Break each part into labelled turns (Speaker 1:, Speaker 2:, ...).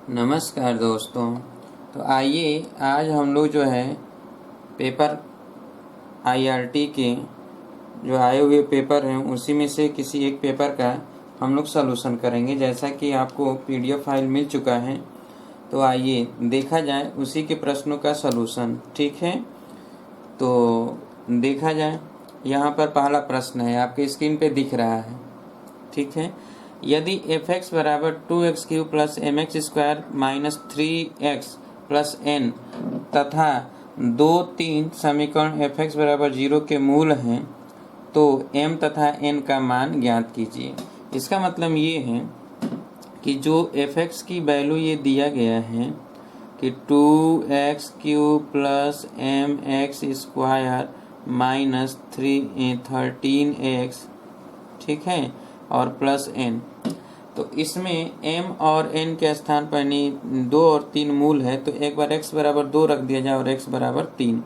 Speaker 1: नमस्कार दोस्तों। तो आइए आज हम लोग जो है पेपर आईआरटी के जो आए हुए पेपर हैं उसी में से किसी एक पेपर का हम लोग सलूशन करेंगे। जैसा कि आपको पीडीएफ फाइल मिल चुका है, तो आइए देखा जाए उसी के प्रश्नों का सलूशन। ठीक है, तो देखा जाए। यहाँ पर पहला प्रश्न है, आपके स्क्रीन पे दिख रहा है। ठीक है, यदि f(x) बराबर 2x³ plus mx square minus 3x plus n तथा 2-3 समीकरण f(x) बराबर 0 के मूल हैं, तो m तथा n का मान ज्ञात कीजिए। इसका मतलब ये है कि जो f(x) की वैल्यू ये दिया गया है कि 2x³ plus mx square minus 13x, ठीक है, और प्लस n, तो इसमें m और n के स्थान पर 2 और 3 मूल है, तो एक बार x बराबर 2 रख दिया जाए और x बराबर 3,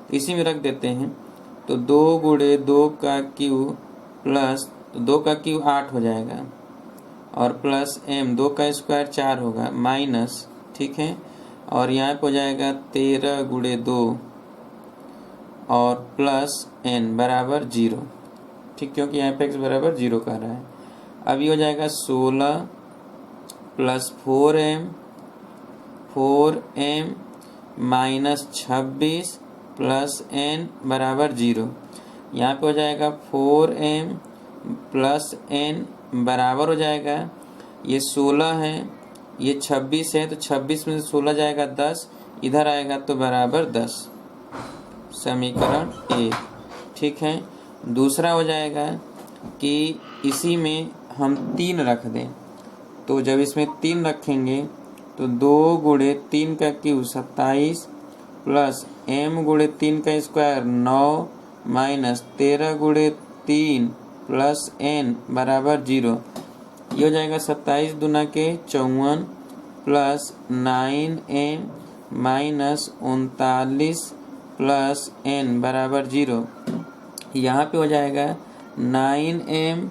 Speaker 1: तो इसी में रख देते हैं। तो 2 गुणे 2 का क्यूब प्लस 2 का क्यूब 8 हो जाएगा और प्लस m 2 का स्क्वायर 4 होगा माइनस, ठीक है, और यहाँ पे हो जाएगा 13 गुणे 2 और प्लस n बराबर 0, ठीक, क्योंकि यहाँ पे x बराबर 0 कह रहा है। अब ये हो जाएगा 16 plus 4m minus 26 plus n बराबर 0। यहाँ पे हो जाएगा 4m प्लस n बराबर हो जाएगा, ये 16 है, ये 26 है, तो 26 में से 16 जाएगा 10, इधर आएगा तो बराबर 10, समीकरण 1। ठीक है, दूसरा हो जाएगा कि इसी में हम 3 रख दें, तो जब इसमें 3 रखेंगे तो 2 गुणे 3 का क्यूब 27 प्लस m गुणे 3 का स्क्वायर 9 माइनस 13 गुणे 3 प्लस n बराबर 0। ये हो जाएगा 27 दूना के 54 plus 9m minus 39 plus n बराबर 0। यहाँ पे हो जाएगा 9m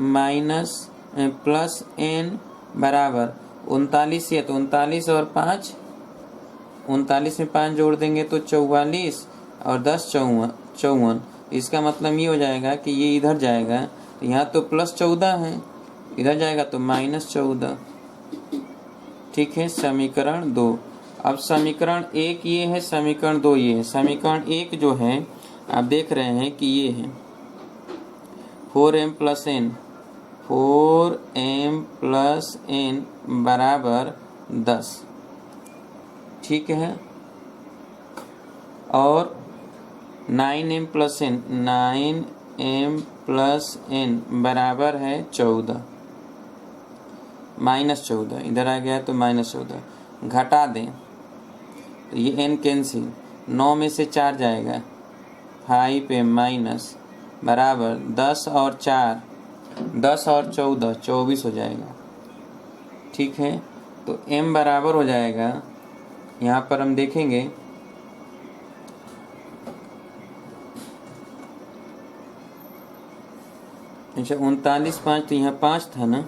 Speaker 1: माइनस प्लस n बराबर 39 है, तो 39 और 5, 39 में 5 जोड़ देंगे तो 44 और 10 54। इसका मतलब ये हो जाएगा कि ये इधर जाएगा, तो यहाँ तो प्लस 14 है, इधर जाएगा तो माइनस 14। ठीक है, समीकरण 2। अब समीकरण 1 ये है, समीकरण 2 ये है। समीकरण 1 जो है आप देख रहे हैं कि ये है 4m प्लस n बराबर 10, ठीक है, और 9m प्लस n बराबर है 14 माइनस 14, इधर आ गया तो माइनस 14, घटा दें तो ये n कैंसिल, 9 में से 4 जाएगा 5m माइनस बराबर 10 और 4 10 और 14 24 हो जाएगा। ठीक है, तो m बराबर हो जाएगा, यहाँ पर हम देखेंगे अच्छा 39 5, तो यहाँ 5 था ना,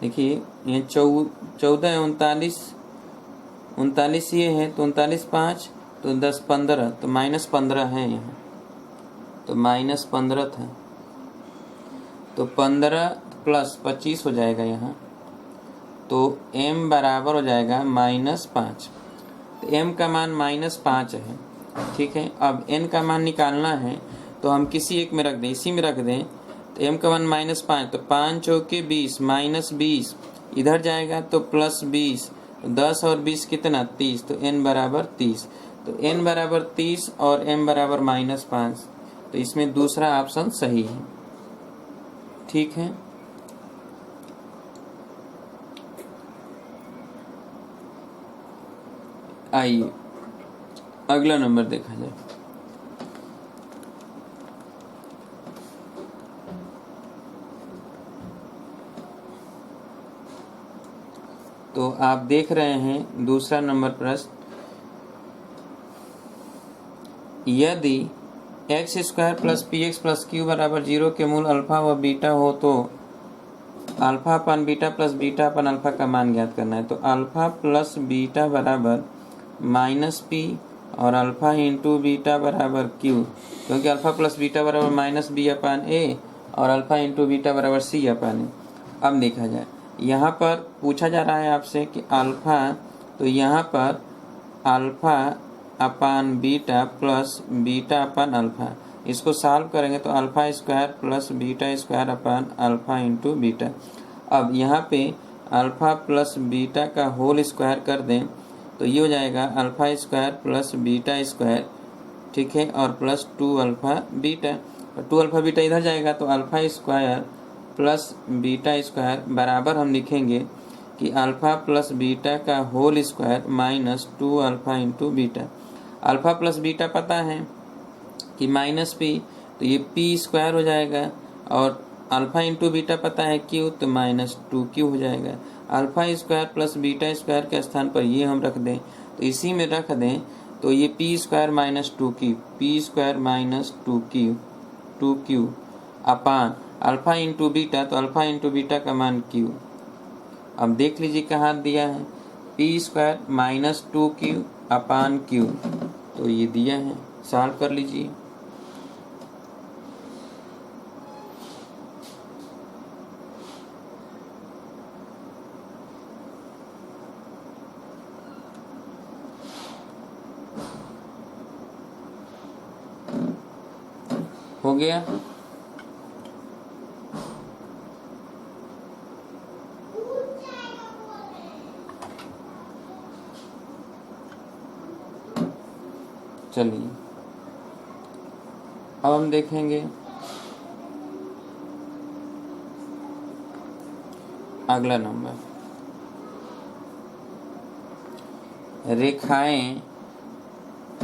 Speaker 1: देखिए ये 14 है, 39 ये है, तो 39 5 तो 10 15, तो माइनस 15 है यहाँ, तो माइनस 15 था, तो 15 प्लस 25 हो जाएगा यहाँ, तो m बराबर हो जाएगा माइनस 5, तो m का मान माइनस 5 है। ठीक है, अब n का मान निकालना है, तो हम किसी एक में रख दें, इसी में रख दें, तो m का मान माइनस 5, तो 5 चौके 20 माइनस 20, इधर जाएगा तो प्लस 20, 10 और 20 कितना 30, तो n बराबर 30, तो n बराबर 30 और m बराबर माइनस 5, तो इसमें दूसरा ऑप्शन सही है। ठीक है, आइए अगला नंबर देखा जाए। तो आप देख रहे हैं दूसरा नंबर प्रश्न, यदि x² plus px plus q बराबर 0 के मूल अल्फा व बीटा हो तो अल्फा अपन बीटा प्लस बीटा अपन अल्फा का मान ज्ञात करना है। तो अल्फा प्लस बीटा बराबर माइनस पी और अल्फा इंटू बीटा बराबर क्यू, क्योंकि अल्फा प्लस बीटा बराबर माइनस बी अपान ए और अल्फा इंटू बीटा बराबर सी अपान ए। अब देखा जाए, यहाँ पर पूछा जा रहा है आपसे कि अल्फा, तो यहाँ पर अल्फा अपान बीटा प्लस बीटा अपान अल्फा, इसको सॉल्व करेंगे तो alpha square plus beta square upon alpha into beta. अब यहाँ पे अल्फा प्लस बीटा का होल स्क्वायर कर दें तो ये हो जाएगा alpha square plus beta square, ठीक है, और plus 2 alpha beta. 2 alpha beta इधर जाएगा तो alpha square plus beta square बराबर हम लिखेंगे कि अल्फा प्लस बीटा का whole square minus 2 alpha into beta. Alpha plus beta पता है कि माइनस पी, तो ये पी स्क्वायर हो जाएगा, और अल्फा इंटू बीटा पता है क्यू, तो माइनस 2 क्यू हो जाएगा। Alpha square plus beta square के स्थान पर ये हम रख दें, तो इसी में रख दें तो ये P square minus 2 Q, P square minus 2 Q अपान अल्फा इंटू बीटा, तो अल्फा इंटू बीटा का मान क्यू। अब देख लीजिए कहाँ दिया है, पी स्क्वायर माइनस 2 क्यू अपान क्यू, तो ये दिया है, सॉल्व कर लीजिए। हो गया। चलिए अब हम देखेंगे अगला नंबर, रेखाएं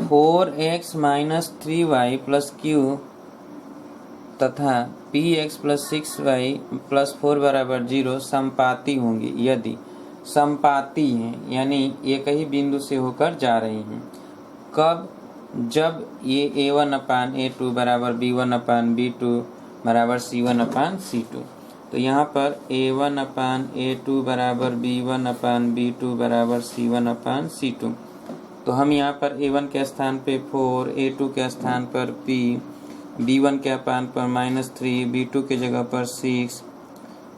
Speaker 1: 4x minus 3y plus Q तथा px प्लस 6y प्लस 4 बराबर 0 समपाती होंगी यदि समपाती हैं, यानी एक ही बिंदु से होकर जा रही हैं। कब? जब ये a1 अपान a2 बराबर b1 अपान b2 बराबर c1 अपान c2। तो यहाँ पर a1 अपान a2 बराबर b1 अपान b2 बराबर c1 अपान c2। तो हम यहाँ पर a1 के स्थान पे 4, a2 के स्थान पर p, b1 के अपान पर -3, b2 के जगह पर 6,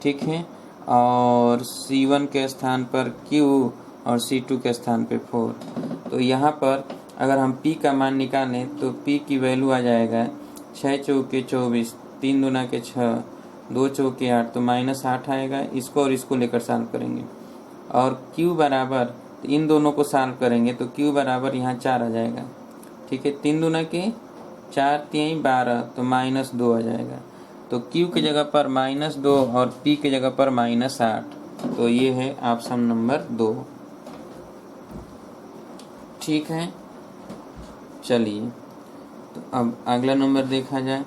Speaker 1: ठीक है, और c1 के स्थान पर q और c2 के स्थान पे 4। तो यहाँ पर अगर हम p का मान निकालें तो p की वैल्यू आ जाएगा 6 चौके 24, 3 दूना के 6, 2 चौके 8, तो -8 आएगा। इसको और इसको लेकर सॉल्व करेंगे, और q बराबर, तो इन दोनों को सॉल्व करेंगे तो q बराबर यहाँ 4 आ जाएगा, ठीक है, 3 दूना के 4, 3 12, तो -2 आ जाएगा। तो q की जगह पर -2 और p की जगह पर -8, तो ये है ऑप्शन नंबर 2, ठीक है। चलिए तो अब अगला नंबर देखा जाए।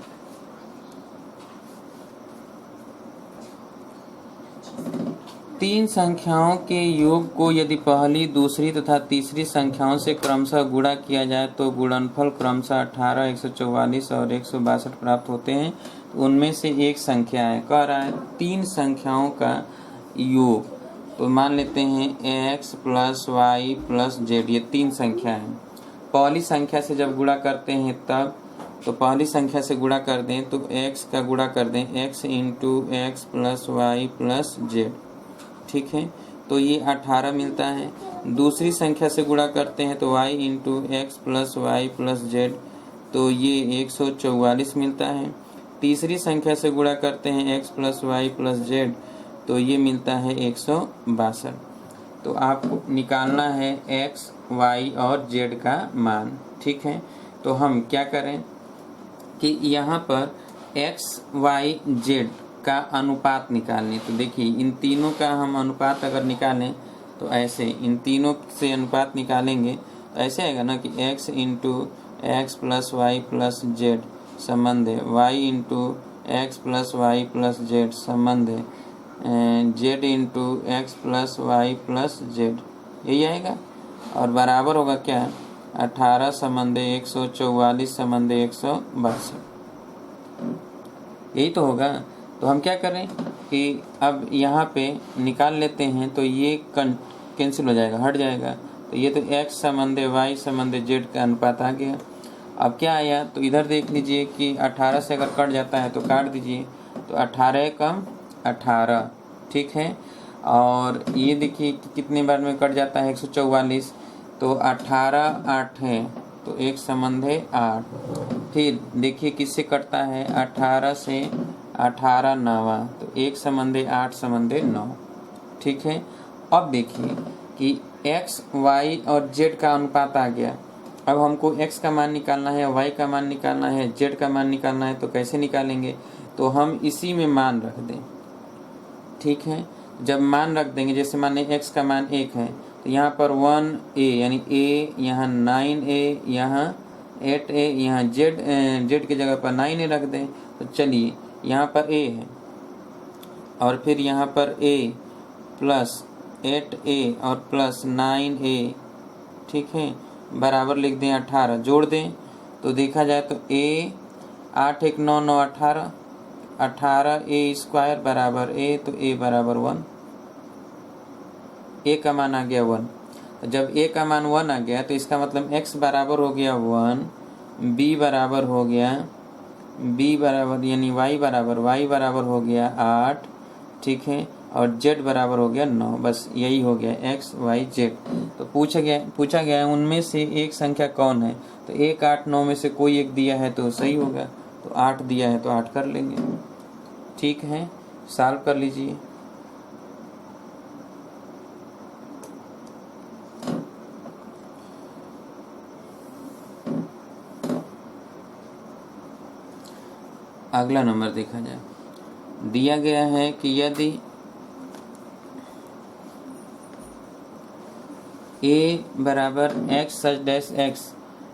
Speaker 1: तीन संख्याओं के योग को यदि पहली, दूसरी तथा तीसरी संख्याओं से क्रमशः गुणा किया जाए तो गुणनफल क्रमशः 18, 144 और 162 प्राप्त होते हैं। तो उनमें से एक संख्या है, कह रहा है तीन संख्याओं का योग। तो मान लेते हैं x plus y plus z, ये तीन संख्या है। पहली संख्या से जब गुणा करते हैं तब, तो पहली संख्या से गुणा कर दें तो x का गुणा कर दें, x into x plus y plus z, ठीक है, तो ये 18 मिलता है। दूसरी संख्या से गुणा करते हैं तो y into x plus y plus z, तो ये 144 मिलता है। तीसरी संख्या से गुणा करते हैं x plus y plus z, तो ये मिलता है 162। तो आपको निकालना है x, y और z का मान, ठीक है। तो हम क्या करें कि यहाँ पर x, y, z का अनुपात निकालने। तो देखिए इन तीनों का हम अनुपात अगर निकालें तो ऐसे, इन तीनों से अनुपात निकालेंगे तो ऐसे आएगा ना कि x into x plus y plus z संबंध है, y into x plus y plus z संबंध है, z into x plus y plus z, यही आएगा। और बराबर होगा क्या, 18 संबंध 144 संबंध 162, यही तो होगा। तो हम क्या करें, कि अब यहाँ पे निकाल लेते हैं तो ये कैंसिल हो जाएगा, हट जाएगा। तो ये तो x संबंध y संबंध z का अनुपात आ गया। अब क्या आया, तो इधर देख लीजिए कि 18 से अगर कट जाता है तो काट दीजिए, तो 18 कम 18, ठीक है। और ये देखिए कि कितने बार में कट जाता है, 144, तो 18 8 है, तो एक संबंध है 8। फिर देखिए किससे कटता है, 18 से 18 9, तो एक संबंध है 8 संबंध है 9, ठीक है। अब देखिए कि x y और z का अनुपात आ गया। अब हमको x का मान निकालना है, y का मान निकालना है, z का मान निकालना है। तो कैसे निकालेंगे, तो हम इसी में मान रख दें, ठीक है। जब मान रख देंगे, जैसे मान लें x का मान 1 है, तो यहाँ पर 1a यानी a, यहाँ 9a, यहाँ 8a, यहाँ z की जगह पर 9a रख दें। तो चलिए यहाँ पर a है और फिर यहाँ पर a प्लस 8a और प्लस 9a, ठीक है, बराबर लिख दें 18, जोड़ दें। तो देखा जाए तो a 8 1 9 9 18, 18a स्क्वायर बराबर a, तो a बराबर 1, a का मान आ गया 1। तो जब a का मान 1 आ गया तो इसका मतलब x बराबर हो गया 1, b बराबर हो गया b बराबर यानी y बराबर हो गया 8, ठीक है, और z बराबर हो गया 9। बस यही हो गया x y z। तो पूछा गया उनमें से एक संख्या कौन है, तो 1 8 9 में से कोई एक दिया है तो सही होगा। तो 8 दिया है तो 8 कर लेंगे, ठीक है। सॉल्व कर लीजिए। अगला नंबर देखा जाए, दिया गया है कि यदि a बराबर x सच डैश x,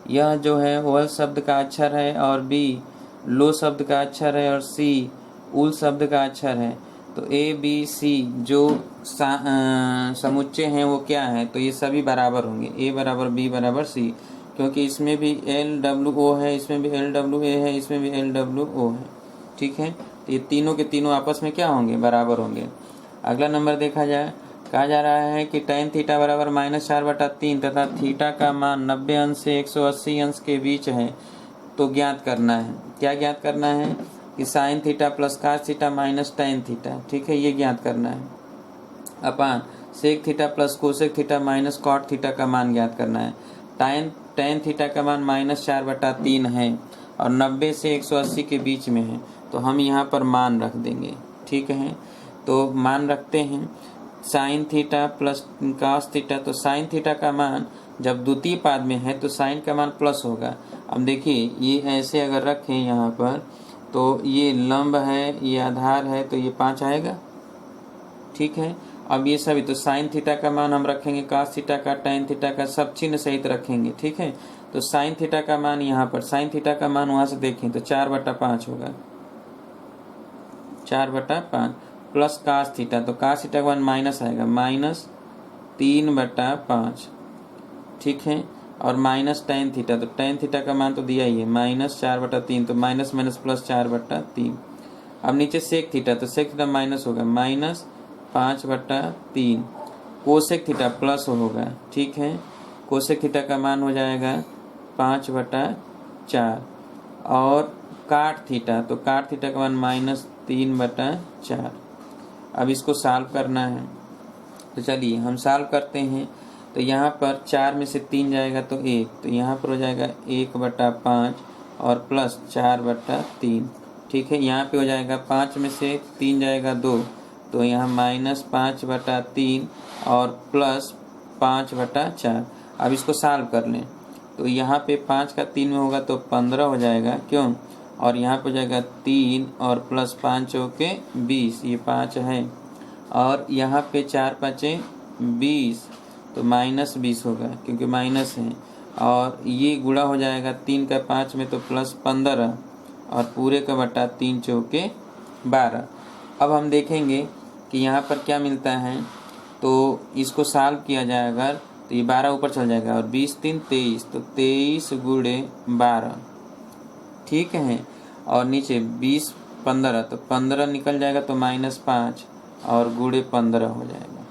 Speaker 1: यह जो है वल शब्द का अक्षर है और b लो शब्द का अक्षर है और c उल शब्द का अक्षर है, तो a b c जो समुच्चय हैं वो क्या है, तो ये सभी बराबर होंगे, a बराबर b बराबर c, क्योंकि इसमें भी LWO है, इसमें भी LWA है, इसमें भी LWO है, ठीक है। तो ये तीनों के तीनों आपस में क्या होंगे, बराबर होंगे। अगला नंबर देखा जाए, कहा जा रहा है कि tan थीटा बराबर -4/3 तथा थीटा का मान 90 अंश से 180 अंश के बीच है, तो ज्ञात करना है। क्या ज्ञात करना है कि sin theta plus cos theta minus tan theta, ठीक है, ये ज्ञात करना है। अपान sec theta plus cosec theta minus cot theta का मान ज्ञात करना है। tan थीटा का मान -4/3 है और 90 से 180 के बीच में है, तो हम यहाँ पर मान रख देंगे, ठीक है। तो मान रखते हैं sine theta plus cos theta, तो साइन थीटा का मान जब द्वितीय पाद में है तो साइन का मान प्लस होगा। अब देखिए ये ऐसे अगर रखें यहाँ पर, तो ये लंब है, ये आधार है, तो ये 5 आएगा, ठीक है। अब ये सभी, तो साइन थीटा का मान हम रखेंगे, cos थीटा का, tan थीटा का, सब चिन्ह सहित रखेंगे, ठीक है। तो साइन थीटा का मान यहाँ पर, साइन थीटा का मान वहाँ से देखें तो 4/5 होगा, 4/5 प्लस cos थीटा, तो cos थीटा का मान माइनस आएगा, -3/5, ठीक है। और माइनस tan थीटा, तो tan थीटा का मान तो दिया ही है, -4/3, तो माइनस माइनस प्लस 4/3। अब नीचे सेक थीटा, तो सेक थीटा माइनस होगा, -5/3। कोसेक थीटा प्लस होगा, ठीक है, कोसेक थीटा का मान हो जाएगा 5/4। और काट थीटा, तो काट थीटा का मान -3/4। अब इसको सॉल्व करना है, तो चलिए हम सॉल्व करते हैं। तो यहाँ पर 4 में से 3 जाएगा तो 1, तो यहाँ पर हो जाएगा 1/5 और प्लस 4/3, ठीक है। यहाँ पे हो जाएगा 5 में से 3 जाएगा 2, तो यहाँ -5/3 और प्लस 5/4। अब इसको सॉल्व कर लें, तो यहाँ पे 5 का 3 में होगा तो 15 हो जाएगा, क्यों, और यहाँ पे हो जाएगा 3 और प्लस 5 चौके 20, ये 5 है, और यहाँ पे 4 5 20, तो -20 होगा क्योंकि माइनस है, और ये गुणा हो जाएगा 3 का 5 में तो प्लस 15 और पूरे का बटा 3 चौके 12। अब हम देखेंगे कि यहाँ पर क्या मिलता है, तो इसको सॉल्व किया जाए अगर, तो ये 12 ऊपर चल जाएगा और 20 3 23, तो 23 × 12, ठीक है। और नीचे 20 15, तो 15 निकल जाएगा तो -5 और गुणे 15 हो जाएगा।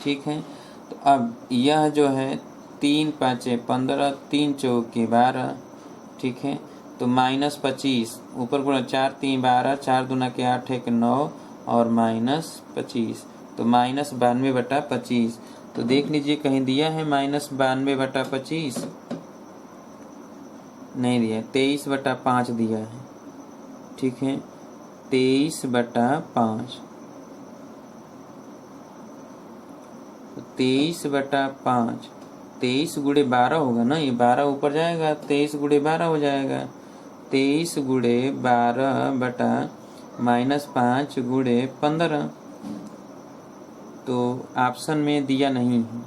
Speaker 1: ठीक है, तो अब यह जो है 3 5 15, 3 चौके 12। ठीक है, तो -25 ऊपर गुणा 4 3 12, 4 दूना के 8 1 9 और -25, तो -92/25। तो देख लीजिए कहीं दिया है -92/25? नहीं दिया, 23/5 दिया है। ठीक है, 23/5, तो 23/5, 23 गुणे 12 होगा ना, ये 12 ऊपर जाएगा, 23 गुणे 12 हो जाएगा। 23 गुणे 12 बटा -5 गुणे 15, तो ऑप्शन में दिया नहीं है।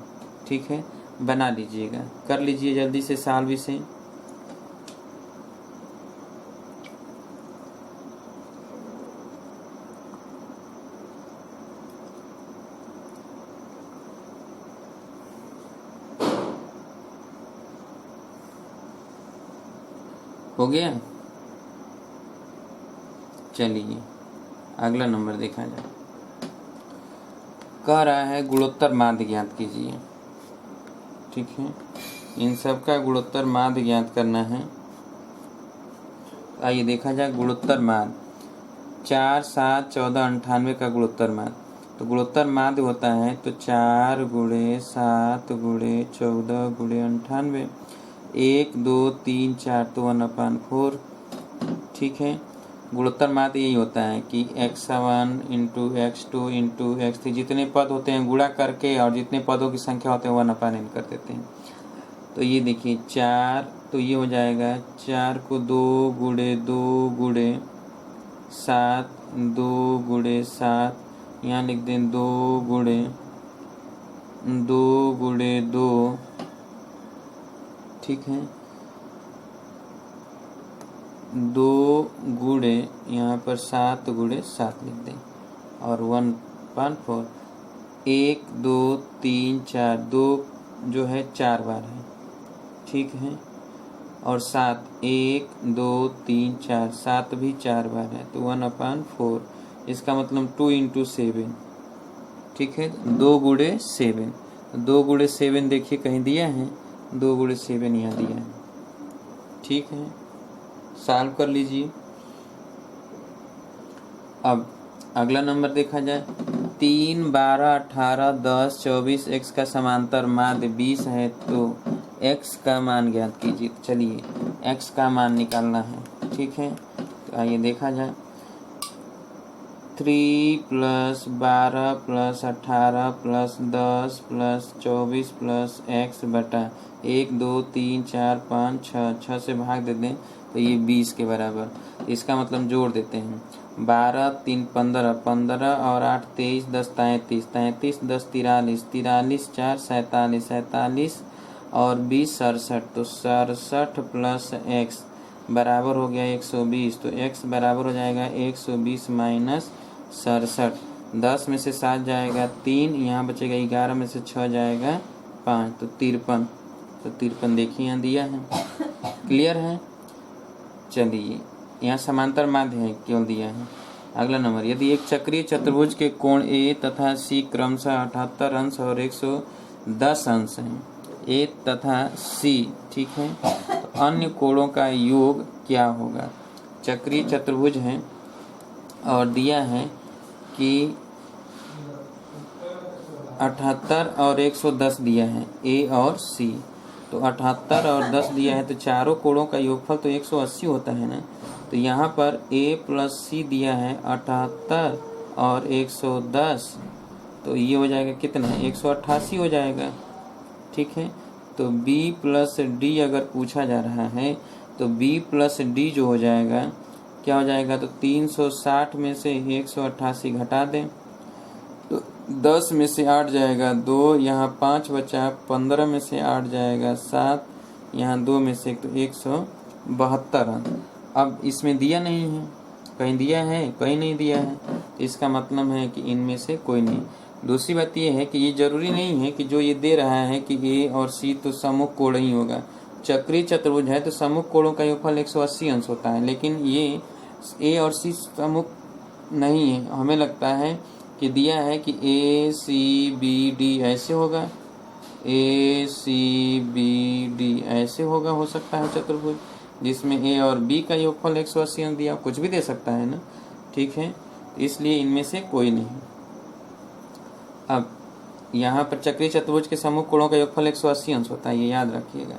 Speaker 1: ठीक है, बना लीजिएगा, कर लीजिए जल्दी से सॉल्व इसे। हो गया? चलिए अगला नंबर देखा जाए। कह रहा है गुणोत्तर माध्य ज्ञात कीजिए। ठीक है, इन सब का गुणोत्तर माध्य ज्ञात करना है। आइए देखा जाए गुणोत्तर माध्य। 4 7 14 98 का गुणोत्तर माध्य। तो गुणोत्तर माध्य होता है तो 4 गुणे 7 गुणे 14 गुणे 98, 1 2 3 4, तो 1/4। ठीक है, गुणोत्तर माध्य यही होता है कि x1 into x2 into x3, जितने पद होते हैं गुणा करके और जितने पदों की संख्या होते हैं 1/n कर देते हैं। तो ये देखिए 4, तो ये हो जाएगा 4 को 2 गुणे 2 गुणे 7, 2 गुणे 7, यहाँ लिख दें 2 गुणे 2। ठीक है, 2 गुणे यहाँ पर 7 गुणे 7 लिख दें और 1/4। 1 2 3 4, 2 जो है 4 बार है। ठीक है, और 7 1 2 3 4, 7 भी 4 बार है, तो 1/4। इसका मतलब 2 इंटू 7। ठीक है, 2 गुणे 7, 2 गुणे 7 देखिए कहीं दिया है, 2 गुणे 7 यहाँ दिया है। ठीक है, सॉल्व कर लीजिए। अब अगला नंबर देखा जाए। 3 12 18 10 24 x का समांतर माध्य 20 है, तो x का मान ज्ञात कीजिए। चलिए x का मान निकालना है। ठीक है, तो आइए देखा जाए। 3 + 12 + 18 + 10 + 24 + x बटा 1 2 3 4 5 6, 6 से भाग दे दें तो ये 20 के बराबर। इसका मतलब जोड़ देते हैं। 12 3 15, 15 और 8 23, 10 33, 33 10 43, 43 4 47, 47 और 20 67, तो 67 + x बराबर हो गया 120। तो x बराबर हो जाएगा 120 माइनस 67। 10 में से 7 जाएगा 3, यहाँ बचेगा 11 में से 6 जाएगा 5, तो 53। तो 53 देखिए यहाँ दिया है। क्लियर है? चलिए यहाँ समांतर माध्य है, केवल दिया है। अगला नंबर, यदि एक चक्रीय चतुर्भुज के कोण A तथा C क्रमशः 78 अंश और 110 अंश हैं, A तथा C, ठीक है, तो अन्य कोणों का योग क्या होगा? चक्रीय चतुर्भुज है और दिया है कि 78 और 110 दिया है A और C। तो 78 और 10 दिया है, तो चारों कोणों का योगफल तो 180 होता है ना। तो यहाँ पर A + C दिया है 78 और 110, तो ये हो जाएगा कितना, 188 हो जाएगा। ठीक है, तो B + D अगर पूछा जा रहा है तो B + D जो हो जाएगा क्या हो जाएगा, तो 360 में से 188 घटा दें तो 10 में से 8 जाएगा 2, यहाँ 5 बचा, 15 में से 8 जाएगा 7, यहाँ 2 में से तो 172। अब इसमें दिया नहीं है, कहीं दिया है कहीं नहीं दिया है, तो इसका मतलब है कि इनमें से कोई नहीं। दूसरी बात ये है कि ये जरूरी नहीं है कि जो ये दे रहा है कि A और C तो सम्मुख कोण ही होगा। चक्रीय चतुर्भुज है तो सम्मुख कोणों का योगफल 180 अंश होता है, लेकिन ये ए और सी सम्मुख नहीं है, हमें लगता है कि दिया है कि ए सी बी डी ऐसे होगा, ए सी बी डी ऐसे होगा, हो सकता है चतुर्भुज जिसमें ए और बी का योगफल 180 अंक दिया, कुछ भी दे सकता है ना, ठीक है। इसलिए इनमें से कोई नहीं। अब यहाँ पर चक्रीय चतुर्भुज के सम्मुख कोणों का योगफल 180 अंश होता है, ये याद रखिएगा।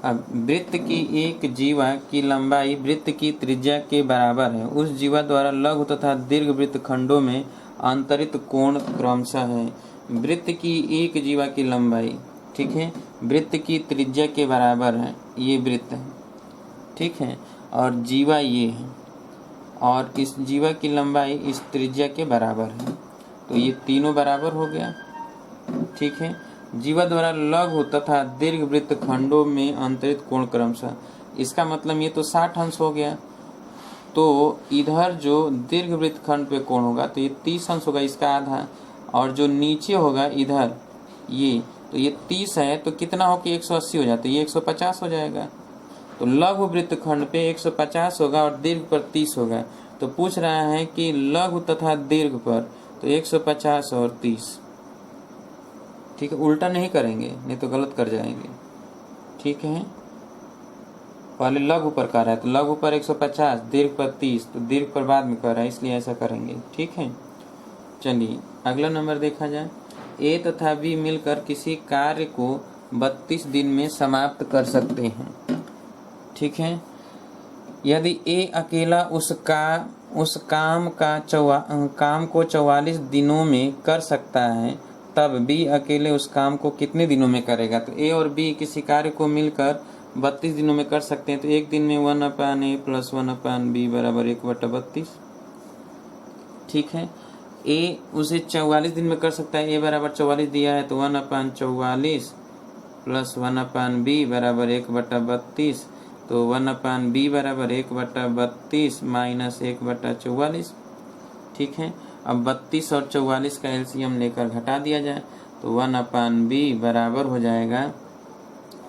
Speaker 1: अब वृत्त की एक जीवा की लंबाई वृत्त की त्रिज्या के बराबर है, उस जीवा द्वारा लघु तथा दीर्घ वृत्त खंडों में अंतरित कोण क्रमशः है। वृत्त की एक जीवा की लंबाई, ठीक है, वृत्त की त्रिज्या के बराबर है, ये वृत्त है, ठीक है, और जीवा ये है, और इस जीवा की लंबाई इस त्रिज्या के बराबर है, तो ये तीनों बराबर हो गया, ठीक है। जीवा द्वारा लघु तथा दीर्घ वृत्त खंडों में अंतरित कोण क्रमशः, इसका मतलब ये तो 60 अंश हो गया, तो इधर जो दीर्घ वृत्त खंड पे कोण होगा तो ये 30 अंश होगा, इसका आधा, और जो नीचे होगा इधर ये, तो ये 30 है, तो कितना हो कि 180 हो जाता है, ये 150 हो जाएगा। तो लघु वृत्त खंड पे 150 होगा और दीर्घ पर 30 होगा, तो पूछ रहा है कि लघु तथा दीर्घ पर, तो 150 और 30, ठीक है, उल्टा नहीं करेंगे नहीं तो गलत कर जाएंगे, ठीक है। पहले लघु पर कर रहा है तो लघु पर 150, दीर्घ पर 30, तो दीर्घ पर बाद में कर रहा है, इसलिए ऐसा करेंगे, ठीक है। चलिए अगला नंबर देखा जाए। ए तथा बी मिलकर किसी कार्य को 32 दिन में समाप्त कर सकते हैं, ठीक है। यदि ए अकेला उस काम को 44 दिनों में कर सकता है, तब बी अकेले उस काम को कितने दिनों में करेगा। तो ए और बी किसी कार्य को मिलकर 32 दिनों में कर सकते हैं, तो एक दिन में 1/a + 1/b बराबर 1/32, ठीक है। ए उसे 44 दिन में कर सकता है, ए बराबर 44 दिया है, तो 1/44 + 1/b बराबर 1/32, तो 1/b बराबर 1/32 - 1/44, ठीक है। अब 32 और 44 का एलसीएम लेकर घटा दिया जाए, तो 1/b बराबर हो जाएगा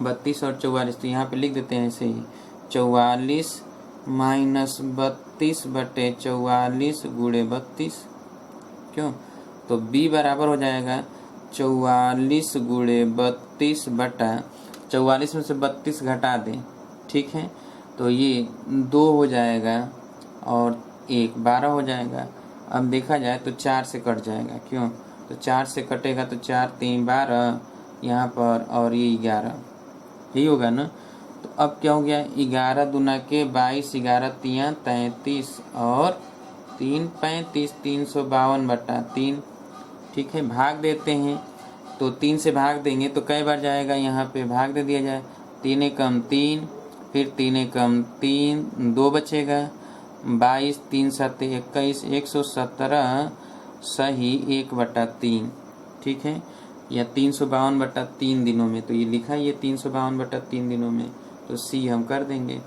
Speaker 1: 32 और 44, तो यहाँ पे लिख देते हैं ऐसे ही, 44 - 32/44 × 32, क्यों, तो b बराबर हो जाएगा 44 × 32 बटा 44 में से 32 घटा दें, ठीक है, तो ये 2 हो जाएगा और 1 12 हो जाएगा। अब देखा जाए तो 4 से कट जाएगा, क्यों, तो 4 से कटेगा तो 4 × 3 = 12 यहाँ पर, और ये 11, यही होगा ना। तो अब क्या हो गया, 11 दूना के 22, 11 तियाँ 33 और 3 35, 352/3, ठीक है। भाग देते हैं, तो 3 से भाग देंगे तो कई बार जाएगा, यहाँ पे भाग दे दिया जाए, 3 × 3, फिर 3 × 3 2 बचेगा, 22 3 7 21, 117 सही 1/3, ठीक है, या 352/3 दिनों में, तो ये लिखा है ये 352/3 दिनों में, तो सी हम कर देंगे,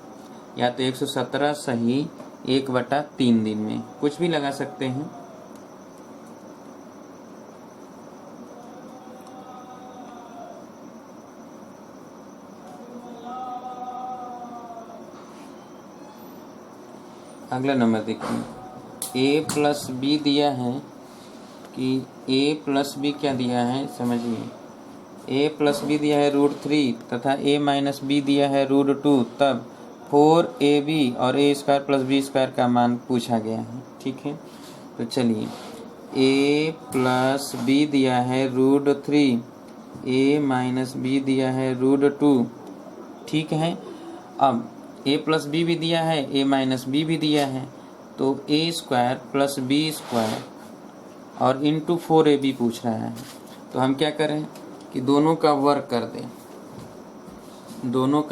Speaker 1: या तो 117 सही 1/3 दिन में, कुछ भी लगा सकते हैं। अगला नंबर देखिए, a + b दिया है कि a + b क्या दिया है समझिए, a + b दिया है √3 तथा a - b दिया है √2, तब 4ab और a² + b² का मान पूछा गया है, ठीक है। तो चलिए a + b दिया है √3, a - b दिया है √2, ठीक है। अब a + b भी दिया है, a - b भी दिया है, तो a² + b² और इंटू 4ab पूछ रहा है, तो हम क्या करें कि दोनों का वर्ग कर दें, दोनों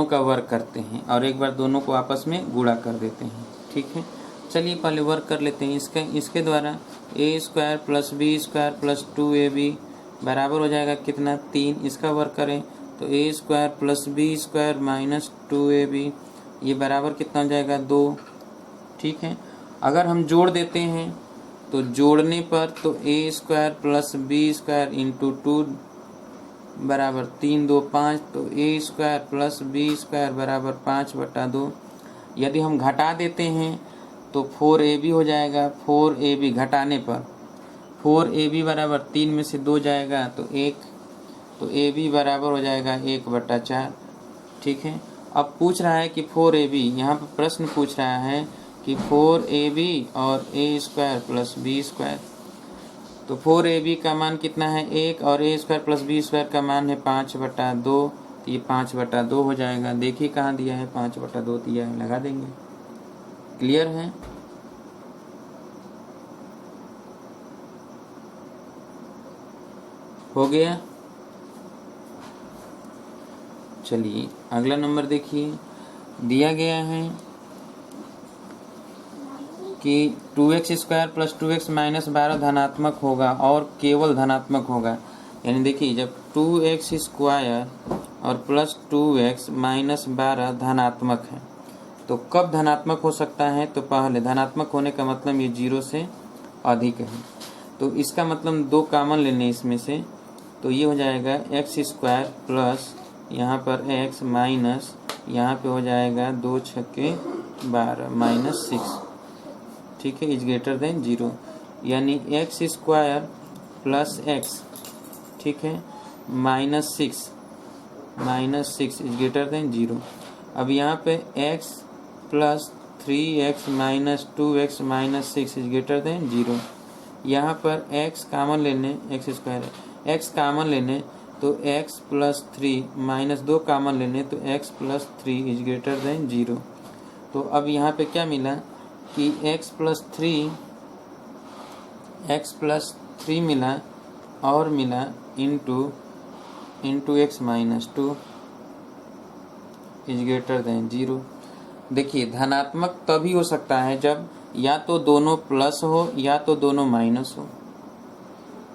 Speaker 1: का वर्ग करते हैं और एक बार दोनों को आपस में गुणा कर देते हैं, ठीक है। चलिए पहले वर्ग कर लेते हैं, इसके द्वारा a² + b² + 2ab बराबर हो जाएगा कितना, 3, इसका वर्ग करें तो a² + b² - 2ab, ये बराबर कितना हो जाएगा 2, ठीक है। अगर हम जोड़ देते हैं तो जोड़ने पर तो a² + b² × 2 बराबर 3 2 5, तो ए स्क्वायर प्लस बी स्क्वायर बराबर 5/2। यदि हम घटा देते हैं तो 4ab हो जाएगा। 4ab घटाने पर 4ab बराबर 3 में से 2 जाएगा तो 1, तो ab बराबर हो जाएगा 1/4। ठीक है। अब पूछ रहा है कि 4ab, यहाँ पर प्रश्न पूछ रहा है कि 4ab और a square plus b square, तो 4ab का मान कितना है 1 और a square plus b square का मान है 5/2, तो ये 5/2 हो जाएगा। देखिए कहाँ दिया है, 5/2 दिया है, लगा देंगे। क्लियर है? हो गया। चलिए अगला नंबर देखिए, दिया गया है कि 2x square plus 2x minus 12 धनात्मक होगा और केवल धनात्मक होगा। यानी देखिए जब 2x स्क्वायर और प्लस 2x माइनस 12 धनात्मक है तो कब धनात्मक हो सकता है, तो पहले धनात्मक होने का मतलब ये 0 से अधिक है। तो इसका मतलब 2 कॉमन लेने इसमें से, तो ये हो जाएगा x स्क्वायर प्लस यहाँ पर x माइनस यहाँ पे हो जाएगा 2 × 12 माइनस 6। ठीक है, इज ग्रेटर देन 0, यानी x स्क्वायर प्लस x, ठीक है, माइनस 6 इज ग्रेटर देन 0। अब यहाँ पे x plus 3x minus 2x minus 6 is greater than 0। यहाँ पर x कॉमन लेने, x स्क्वायर है, x कॉमन लेने तो x प्लस 3 माइनस 2 कॉमन लेने तो x plus 3 is greater than 0। तो अब यहाँ पे क्या मिला कि x प्लस 3 मिला और मिला into x minus 2 is greater than 0। देखिए धनात्मक तभी हो सकता है जब या तो दोनों प्लस हो या तो दोनों माइनस हो।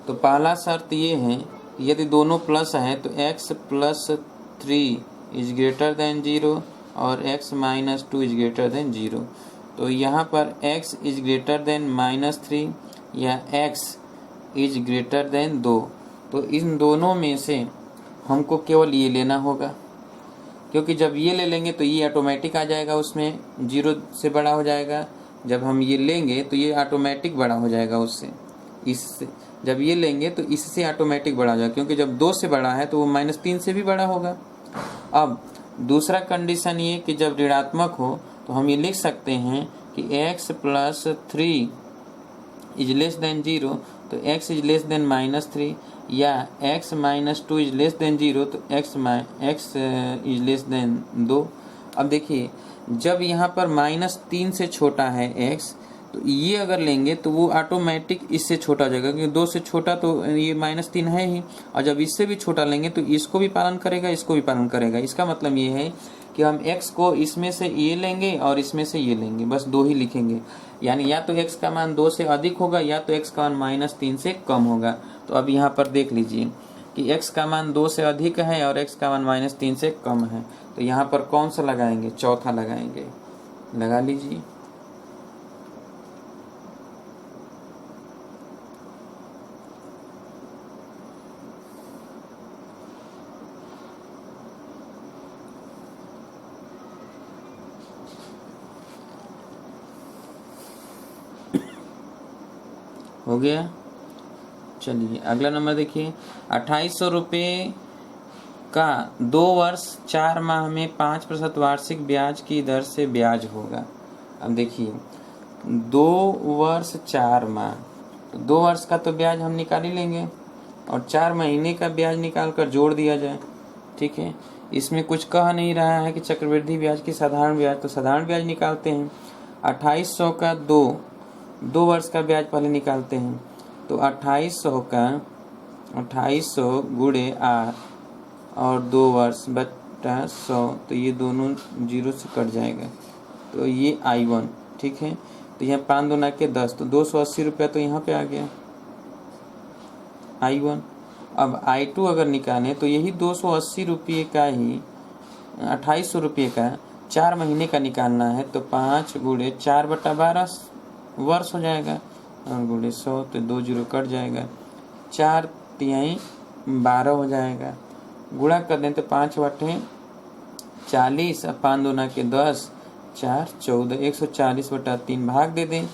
Speaker 1: तो पहला शर्त ये है यदि दोनों प्लस है तो x plus 3 is greater than 0 और x minus 2 is greater than 0। तो यहाँ पर x इज ग्रेटर देन -3 या x इज ग्रेटर देन 2, तो इन दोनों में से हमको केवल ये लेना होगा, क्योंकि जब ये ले लेंगे तो ये ऑटोमेटिक आ जाएगा, उसमें 0 से बड़ा हो जाएगा। जब हम ये लेंगे तो ये ऑटोमेटिक बड़ा हो जाएगा उससे, इससे जब ये लेंगे तो इससे ऑटोमेटिक बड़ा हो जाएगा, क्योंकि जब 2 से बड़ा है तो वो -3 से भी बड़ा होगा। अब दूसरा कंडीशन ये कि जब ऋणात्मक हो तो हम ये लिख सकते हैं कि x plus 3 is less than 0, तो x इज लेस देन -3, या x minus 2 is less than 0 तो x इज लेस देन 2। अब देखिए जब यहाँ पर -3 से छोटा है x, तो ये अगर लेंगे तो वो ऑटोमेटिक इससे छोटा हो जाएगा, क्योंकि 2 से छोटा तो ये -3 है ही, और जब इससे भी छोटा लेंगे तो इसको भी पालन करेगा, इसको भी पालन करेगा। इसका मतलब ये है कि हम x को इसमें से ये लेंगे और इसमें से ये लेंगे, बस 2 ही लिखेंगे। यानी या तो x का मान 2 से अधिक होगा या तो x का मान -3 से कम होगा। तो अब यहाँ पर देख लीजिए कि x का मान 2 से अधिक है और x का मान -3 से कम है, तो यहाँ पर कौन सा लगाएंगे, चौथा लगाएंगे। लगा लीजिए। हो गया। चलिए अगला नंबर देखिए, 2800 रुपये का 2 वर्ष 4 माह में 5% वार्षिक ब्याज की दर से ब्याज होगा। अब देखिए 2 वर्ष 4 माह, तो 2 वर्ष का तो ब्याज हम निकाल ही लेंगे और 4 महीने का ब्याज निकाल कर जोड़ दिया जाए। ठीक है, इसमें कुछ कह नहीं रहा है कि चक्रवृद्धि ब्याज की साधारण ब्याज, तो साधारण ब्याज निकालते हैं। 2800 का 2 वर्ष का ब्याज पहले निकालते हैं, तो 2800 गुणे r और 2 वर्ष बटा 100, तो ये दोनों 0 से कट जाएगा, तो ये I1। ठीक है, तो यहाँ 5 दूना के 10, तो 280 रुपया तो यहाँ पे आ गया I1। अब I2 अगर निकालें तो यही 280 रुपये का ही 2800 रुपये का 4 महीने का निकालना है, तो 5 गुणे 4/12 वर्ष हो जाएगा और गुणे 100, तो 2 0 कट जाएगा, 4 तिहाई 12 हो जाएगा। गुणा कर दें तो 5/40 और 5 दूना के 10, 4 14, 140/3 भाग दे दें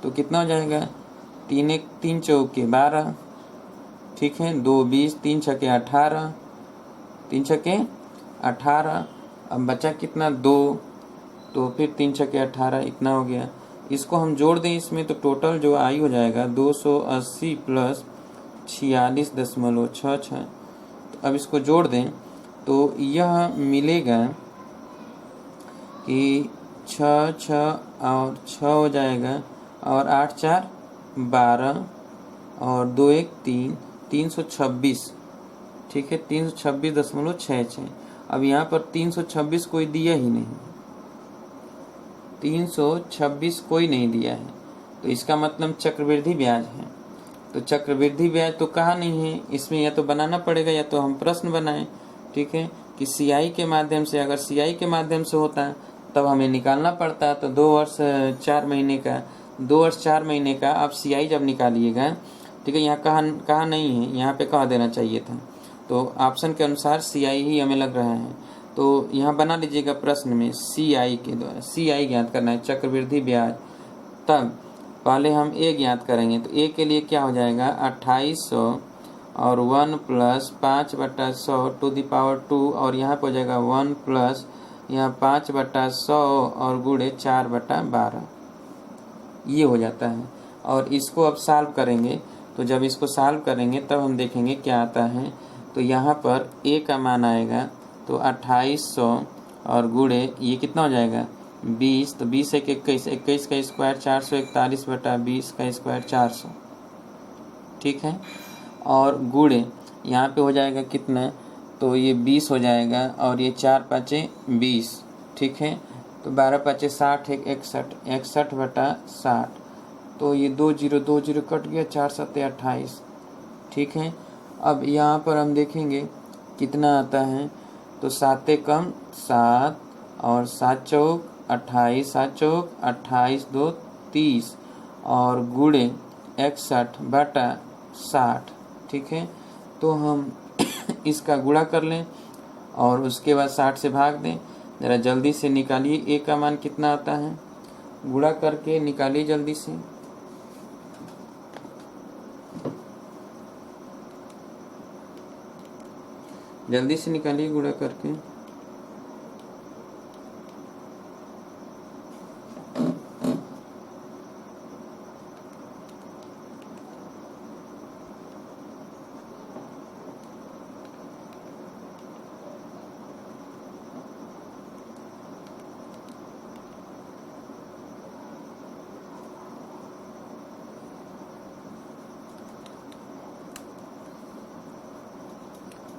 Speaker 1: तो कितना हो जाएगा, 3 चौके 12, ठीक है, 2 20, 3 छके 18, 3 छके 18। अब बचा कितना, 2, तो फिर 3 छके 18 इतना हो गया। इसको हम जोड़ दें इसमें तो टोटल जो आई हो जाएगा 280 प्लस 46.66। तो अब इसको जोड़ दें तो यह मिलेगा कि 6 और 6 हो जाएगा और 8 4 12 और 2 1 3, 326, ठीक है, 326.66। अब यहाँ पर 326 कोई दिया ही नहीं, 326 कोई नहीं दिया है, तो इसका मतलब चक्रवृद्धि ब्याज है। तो चक्रवृद्धि ब्याज तो कहा नहीं है, इसमें या तो बनाना पड़ेगा या तो हम प्रश्न बनाएं, ठीक है, कि सीआई के माध्यम से, अगर सीआई के माध्यम से होता है तब हमें निकालना पड़ता है। तो 2 वर्ष 4 महीने का, 2 वर्ष 4 महीने का आप सीआई जब निकालिएगा, ठीक है, यहाँ कहा नहीं है, यहाँ पे कहा देना चाहिए था। तो ऑप्शन के अनुसार सीआई ही हमें लग रहा है। तो यहाँ बना लीजिएगा प्रश्न में सीआई के द्वारा, सीआई ज्ञात करना है चक्रवृद्धि ब्याज। तब पहले हम ए ज्ञात करेंगे, तो ए के लिए क्या हो जाएगा 2800 और 1 प्लस 5/100 टू द पावर 2, और यहाँ पर हो जाएगा 1 प्लस यहाँ 5/100 और गुणे 4/12, ये हो जाता है। और इसको अब सॉल्व करेंगे, तो जब इसको सॉल्व करेंगे तब हम देखेंगे क्या आता है। तो यहाँ पर ए का मान आएगा तो 2800 और गुणे ये कितना हो जाएगा 20, तो 20 एक 21, 21 का स्क्वायर 441/20 का स्क्वायर 400, ठीक है, और गुणे यहाँ पे हो जाएगा कितना, तो ये 20 हो जाएगा और ये 4 5 20, ठीक है, तो 12 5 60, 61, 61/60, तो ये 2 0 कट गया, 4 7 28, ठीक है। अब यहाँ पर हम देखेंगे कितना आता है, तो 7 कम 7 और 7 चौक 28, 7 चौक 28, 2 30 और गुणे 61/60, ठीक है। तो हम इसका गुणा कर लें और उसके बाद 60 से भाग दें। ज़रा जल्दी से निकालिए ए का मान कितना आता है, गुणा करके निकालिए जल्दी से। जल्दी से निकालिए गुणा करके।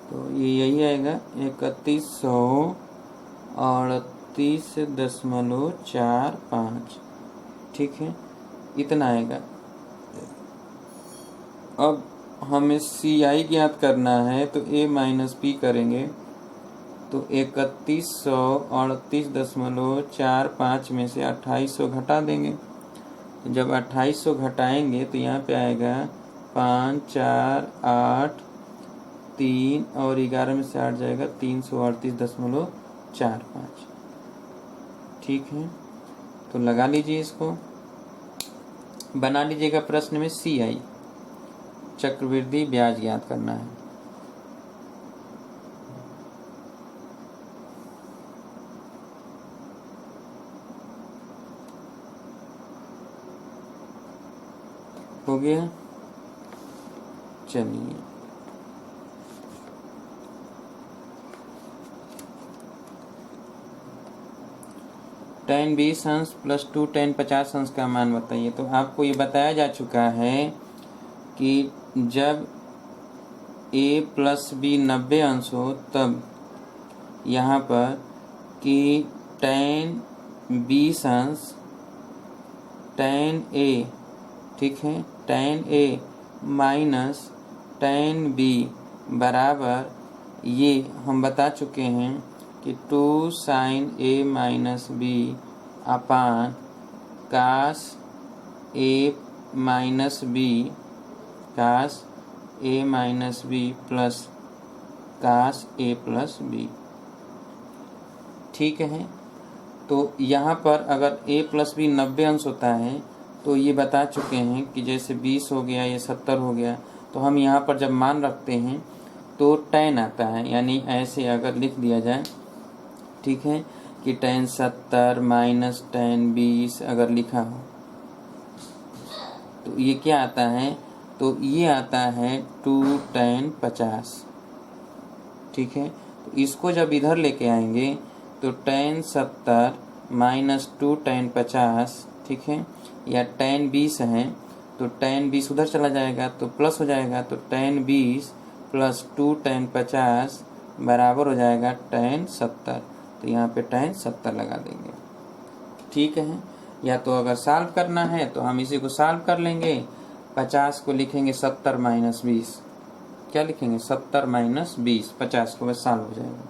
Speaker 1: तो ये यही आएगा 3138.45, ठीक है, इतना आएगा। अब हमें सी आई ज्ञात करना है, तो ए माइनस पी करेंगे तो 3138.45 में से 2800 घटा देंगे। तो जब 2800 घटाएंगे तो यहाँ पे आएगा 5 4 8 3 और 11 में से 8 जाएगा 338.45, ठीक है। तो लगा लीजिए, इसको बना लीजिएगा प्रश्न में सी आई चक्रवृद्धि ब्याज ज्ञात करना है। हो गया, चलिए tan 20 अंश प्लस 2 tan 50 अंश का मान बताइए। तो आपको ये बताया जा चुका है कि जब a प्लस b 90 अंश हो तब यहाँ पर कि tan 20 अंश tan a, ठीक है, tan a minus tan b बराबर, ये हम बता चुके हैं कि 2 sin a minus b upon cos a minus b, cos a minus b plus cos a plus b. ठीक है, तो यहाँ पर अगर a प्लस बी 90 अंश होता है तो ये बता चुके हैं कि जैसे 20 हो गया या 70 हो गया, तो हम यहाँ पर जब मान रखते हैं तो tan आता है। यानी ऐसे अगर लिख दिया जाए, ठीक है, कि tan 70 माइनस tan 20 अगर लिखा हो तो ये क्या आता है, तो ये आता है 2 tan 50। ठीक है, तो इसको जब इधर लेके आएंगे तो tan 70 माइनस 2 tan 50, ठीक है, या tan 20 है तो tan 20 उधर चला जाएगा तो प्लस हो जाएगा, तो tan 20 प्लस 2 tan 50 बराबर हो जाएगा tan 70। तो यहाँ पे tan 70 लगा देंगे। ठीक है, या तो अगर सॉल्व करना है तो हम इसी को सॉल्व कर लेंगे। 50 को लिखेंगे 70 माइनस 20, क्या लिखेंगे 70 माइनस 20, 50 को बस सॉल्व हो जाएगा।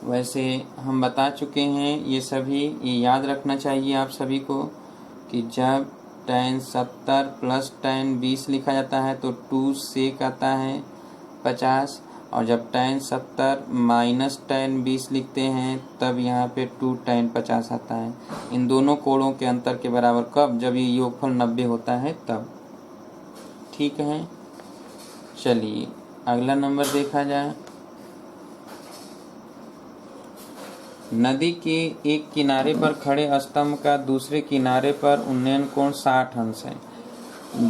Speaker 1: वैसे हम बता चुके हैं ये सभी, ये याद रखना चाहिए आप सभी को कि जब tan 70 प्लस tan 20 लिखा जाता है तो 2 sec आता है 50, और जब tan 70 माइनस tan 20 लिखते हैं तब यहाँ पे 2 tan 50 आता है। इन दोनों कोणों के अंतर के बराबर कब, जब ये योगफल 90 होता है तब। ठीक है, चलिए अगला नंबर देखा जाए। नदी के एक किनारे पर खड़े स्तंभ का दूसरे किनारे पर उन्नयन कोण 60 अंश है,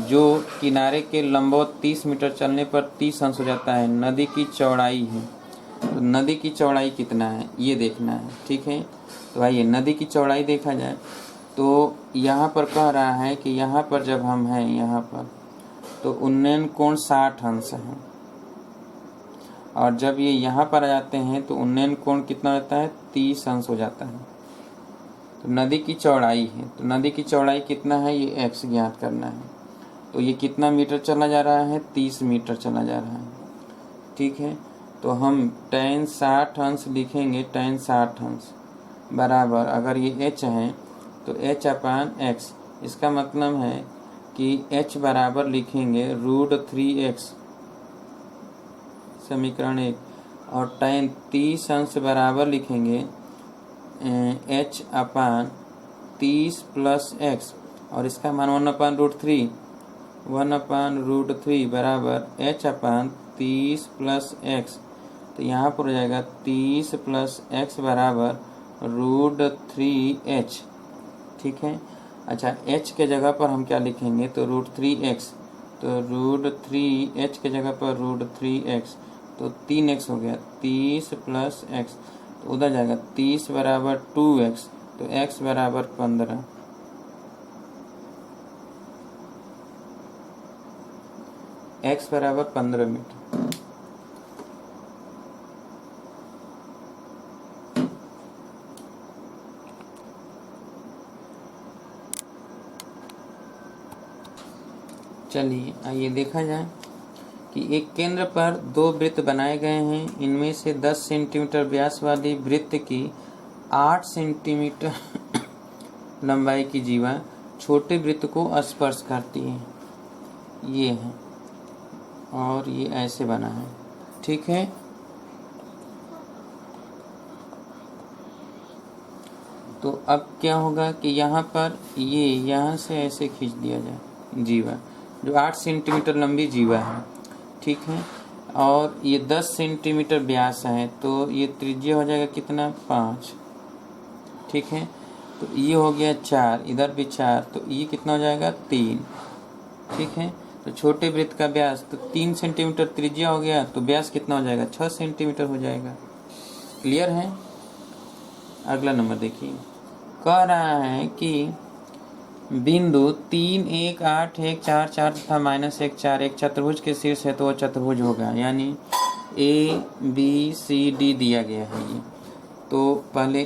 Speaker 1: जो किनारे के लंबवत 30 मीटर चलने पर 30 अंश हो जाता है। नदी की चौड़ाई है, तो नदी की चौड़ाई कितना है ये देखना है। ठीक है, तो आइए नदी की चौड़ाई देखा जाए। तो यहाँ पर कह रहा है कि यहाँ पर जब हम हैं यहाँ पर तो उन्नयन कोण 60 अंश है, और जब ये यहाँ पर आ जाते हैं तो उन्नयन कोण कितना रहता है 30 अंश हो जाता है। तो नदी की चौड़ाई है, तो नदी की चौड़ाई कितना है ये x ज्ञात करना है। तो ये कितना मीटर चला जा रहा है 30 मीटर चला जा रहा है। ठीक है, तो हम tan 60 अंश लिखेंगे, tan 60 अंश बराबर, अगर ये h है तो h अपान x, इसका मतलब है कि h बराबर लिखेंगे √3x, समीकरण 1, और tan 30 अंश बराबर लिखेंगे h अपान 30 प्लस x, और इसका मान 1/√3, 1/√3 बराबर h अपान 30 प्लस x। तो यहाँ पर हो जाएगा 30 प्लस x बराबर √3h। ठीक है, अच्छा h के जगह पर हम क्या लिखेंगे, तो √3x, तो √3h के जगह पर √3x, तो 3x हो गया, 30 प्लस x, तो उधर जाएगा 30 बराबर 2x, तो x बराबर 15, x बराबर 15 मीटर। चलिए आइए देखा जाए कि एक केंद्र पर 2 वृत्त बनाए गए हैं। इनमें से 10 सेंटीमीटर व्यास वाली वृत्त की 8 सेंटीमीटर लंबाई की जीवा छोटे वृत्त को स्पर्श करती है, ये है, और ये ऐसे बना है। ठीक है, तो अब क्या होगा कि यहाँ पर ये यहाँ से ऐसे खींच दिया जाए जीवा, जो 8 सेंटीमीटर लंबी जीवा है। ठीक है, और ये 10 सेंटीमीटर व्यास है, तो ये त्रिज्या हो जाएगा कितना 5। ठीक है, तो ये हो गया 4, इधर भी 4, तो ये कितना हो जाएगा 3। ठीक है, तो छोटे वृत्त का व्यास तो 3 सेंटीमीटर त्रिज्या हो गया, तो व्यास कितना हो जाएगा 6 सेंटीमीटर हो जाएगा। क्लियर है। अगला नंबर देखिए, कह रहा है कि बिंदु 3 1 8 1 4 4 तथा -1 4 एक चतुर्भुज के शीर्ष है तो वह चतुर्भुज होगा। यानी ABCD दिया गया है ये, तो पहले